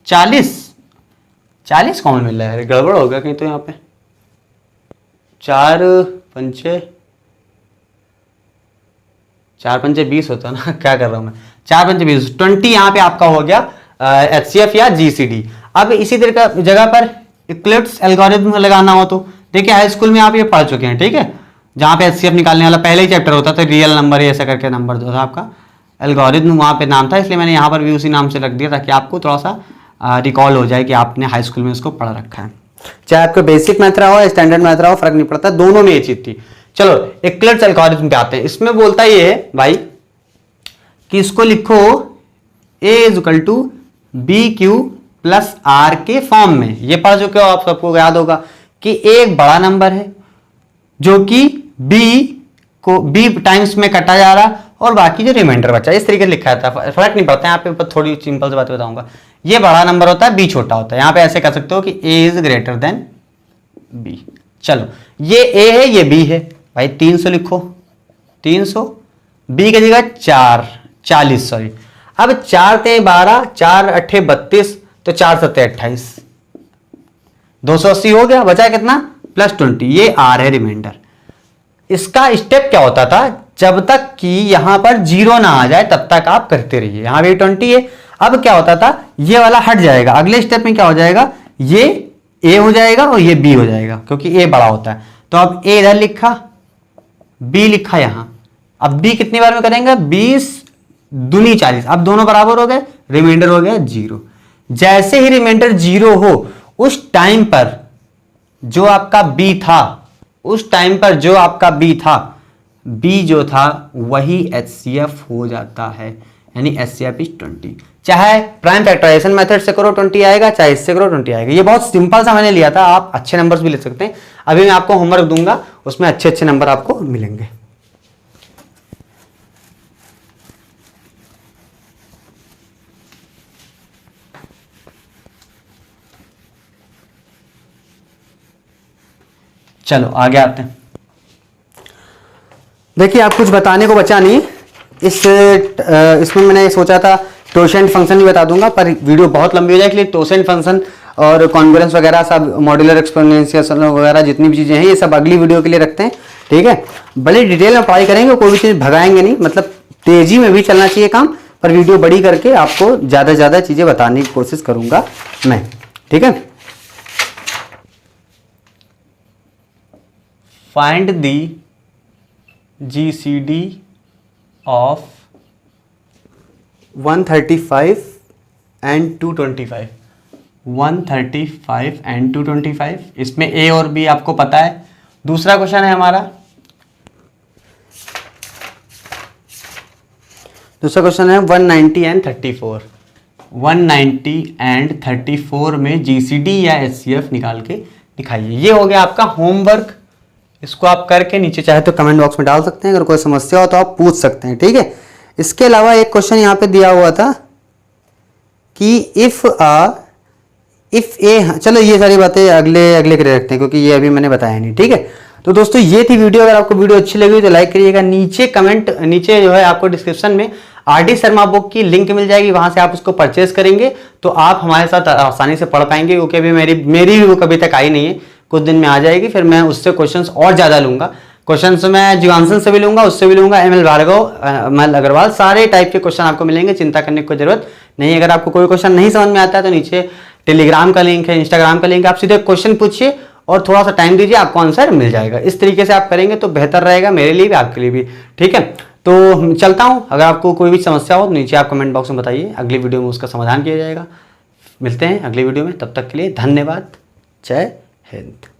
40 कॉमन मिल रहा है, गड़बड़ हो गया कहीं तो यहाँ पे। 4 पंचे 20 होता है ना, क्या कर रहा हूं मैं, 4 पंचे 20, 20 यहाँ पे आपका हो गया एचसीएफ या जीसीडी। अब इसी तरह का जगह पर यूक्लिड्स एल्गोरिथम लगाना हो तो देखिए हाई स्कूल में आप ये पढ़ चुके हैं, ठीक है, जहाँ पे एचसीएफ निकालने वाला पहले ही चैप्टर होता था, रियल नंबर ऐसा करके नंबर जो था आपका, एल्गोरिथम वहाँ पे नाम था, इसलिए मैंने यहाँ पर भी उसी नाम से रख दिया ताकि आपको थोड़ा सा रिकॉल हो जाए कि आपने हाई स्कूल में इसको पढ़ रखा है। चाहे आपको बेसिक मैथ रहा हो या स्टैंडर्ड मैथ रहा हो, फर्क नहीं पड़ता, दोनों में ये चीज थी। चलो यूक्लिड्स एल्गोरिथम पे आते हैं। इसमें बोलता ये है भाई कि इसको लिखो a is equal to B Q plus R के फॉर्म में। ये पढ़ चुके हो आप, सबको याद होगा कि एक बड़ा नंबर है जो कि b टाइम्स में कटा जा रहा और बाकी जो रिमाइंडर बचा, इस तरीके से लिखा था, फर्क नहीं पड़ता। यहाँ पे थोड़ी सिंपल सी बात बताऊंगा, ये बड़ा नंबर होता है, b छोटा होता है। यहाँ पे ऐसे कर सकते हो कि a is greater than b। चलो ये a है ये b है, भाई 300 लिखो, 300 b की जगह 40 सॉरी। अब 4 ते 12, 4 अट्ठे 32, तो 4 सत्ते 28, 280 हो गया, बचा कितना प्लस 20, ये r है रिमाइंडर। इसका स्टेप क्या होता था, जब तक कि यहां पर 0 ना आ जाए तब तक आप करते रहिए। यहां भी 20 है, अब क्या होता था ये वाला हट जाएगा, अगले स्टेप में क्या हो जाएगा, ये a हो जाएगा और ये b हो जाएगा, क्योंकि a बड़ा होता है। तो अब a इधर लिखा, b लिखा यहां। अब b कितनी बार में करेंगे, 20 दूनी 40, अब दोनों बराबर हो गए, रिमाइंडर हो गया 0। जैसे ही रिमाइंडर 0 हो उस टाइम पर जो आपका b था उस टाइम पर जो आपका बी था, बी जो था वही HCF हो जाता है, यानी HCF इज 20। चाहे प्राइम फैक्टराइजेशन मेथड से करो 20 आएगा, चाहे इससे करो 20 आएगा। ये बहुत सिंपल सा मैंने लिया था, आप अच्छे नंबर्स भी ले सकते हैं। अभी मैं आपको होमवर्क दूंगा, उसमें अच्छे अच्छे नंबर आपको मिलेंगे। चलो आगे आते हैं। देखिए आप कुछ बताने को बचा नहीं इसमें मैंने सोचा था टोसेंट फंक्शन भी बता दूंगा, पर वीडियो बहुत लंबी हो जाएगी, इसलिए टोसेंट फंक्शन और कॉन्ग्रुएंस वगैरह सब, मॉड्यूलर एक्सपोनेंशियल वगैरह जितनी भी चीजें हैं ये सब अगली वीडियो के लिए रखते हैं, ठीक है। भले डिटेल में पढ़ाई करेंगे, कोई भी चीज भगाएंगे नहीं, मतलब तेजी में भी चलना चाहिए काम, पर वीडियो बड़ी करके आपको ज्यादा से ज्यादा चीजें बताने की कोशिश करूंगा मैं, ठीक है। Find the GCD of 135 and 225, 135 and 225, इसमें A और B आपको पता है। दूसरा क्वेश्चन है हमारा, दूसरा क्वेश्चन है 190 and 34, 190 and 34 में GCD या HCF निकाल के दिखाइए। ये हो गया आपका होमवर्क, इसको आप करके नीचे चाहे तो कमेंट बॉक्स में डाल सकते हैं, अगर कोई समस्या हो तो आप पूछ सकते हैं, ठीक है। इसके अलावा एक क्वेश्चन यहाँ पे दिया हुआ था कि इफ ए, चलो ये सारी बातें अगले के लिए रखते हैं, क्योंकि ये अभी मैंने बताया नहीं, ठीक है। तो दोस्तों ये थी वीडियो, अगर आपको वीडियो अच्छी लगी तो लाइक करिएगा। नीचे जो है आपको डिस्क्रिप्शन में RD शर्मा बुक की लिंक मिल जाएगी, वहां से आप उसको परचेज करेंगे तो आप हमारे साथ आसानी से पढ़ पाएंगे, क्योंकि अभी मेरी भी बुक अभी तक आई नहीं है, कुछ दिन में आ जाएगी। फिर मैं उससे क्वेश्चंस और ज्यादा लूंगा, क्वेश्चंस मैं जीवांशन से भी लूंगा, उससे भी लूंगा, ML भार्गव, ML अग्रवाल, सारे टाइप के क्वेश्चन आपको मिलेंगे, चिंता करने की कोई जरूरत नहीं। अगर आपको कोई क्वेश्चन नहीं समझ में आता है तो नीचे टेलीग्राम का लिंक है, इंस्टाग्राम का लिंक है, आप सीधे क्वेश्चन पूछिए और थोड़ा सा टाइम दीजिए, आपको आंसर मिल जाएगा। इस तरीके से आप करेंगे तो बेहतर रहेगा, मेरे लिए भी आपके लिए भी, ठीक है। तो चलता हूं, अगर आपको कोई भी समस्या हो तो नीचे आप कमेंट बॉक्स में बताइए, अगली वीडियो में उसका समाधान किया जाएगा। मिलते हैं अगली वीडियो में, तब तक के लिए धन्यवाद, जय हिंद।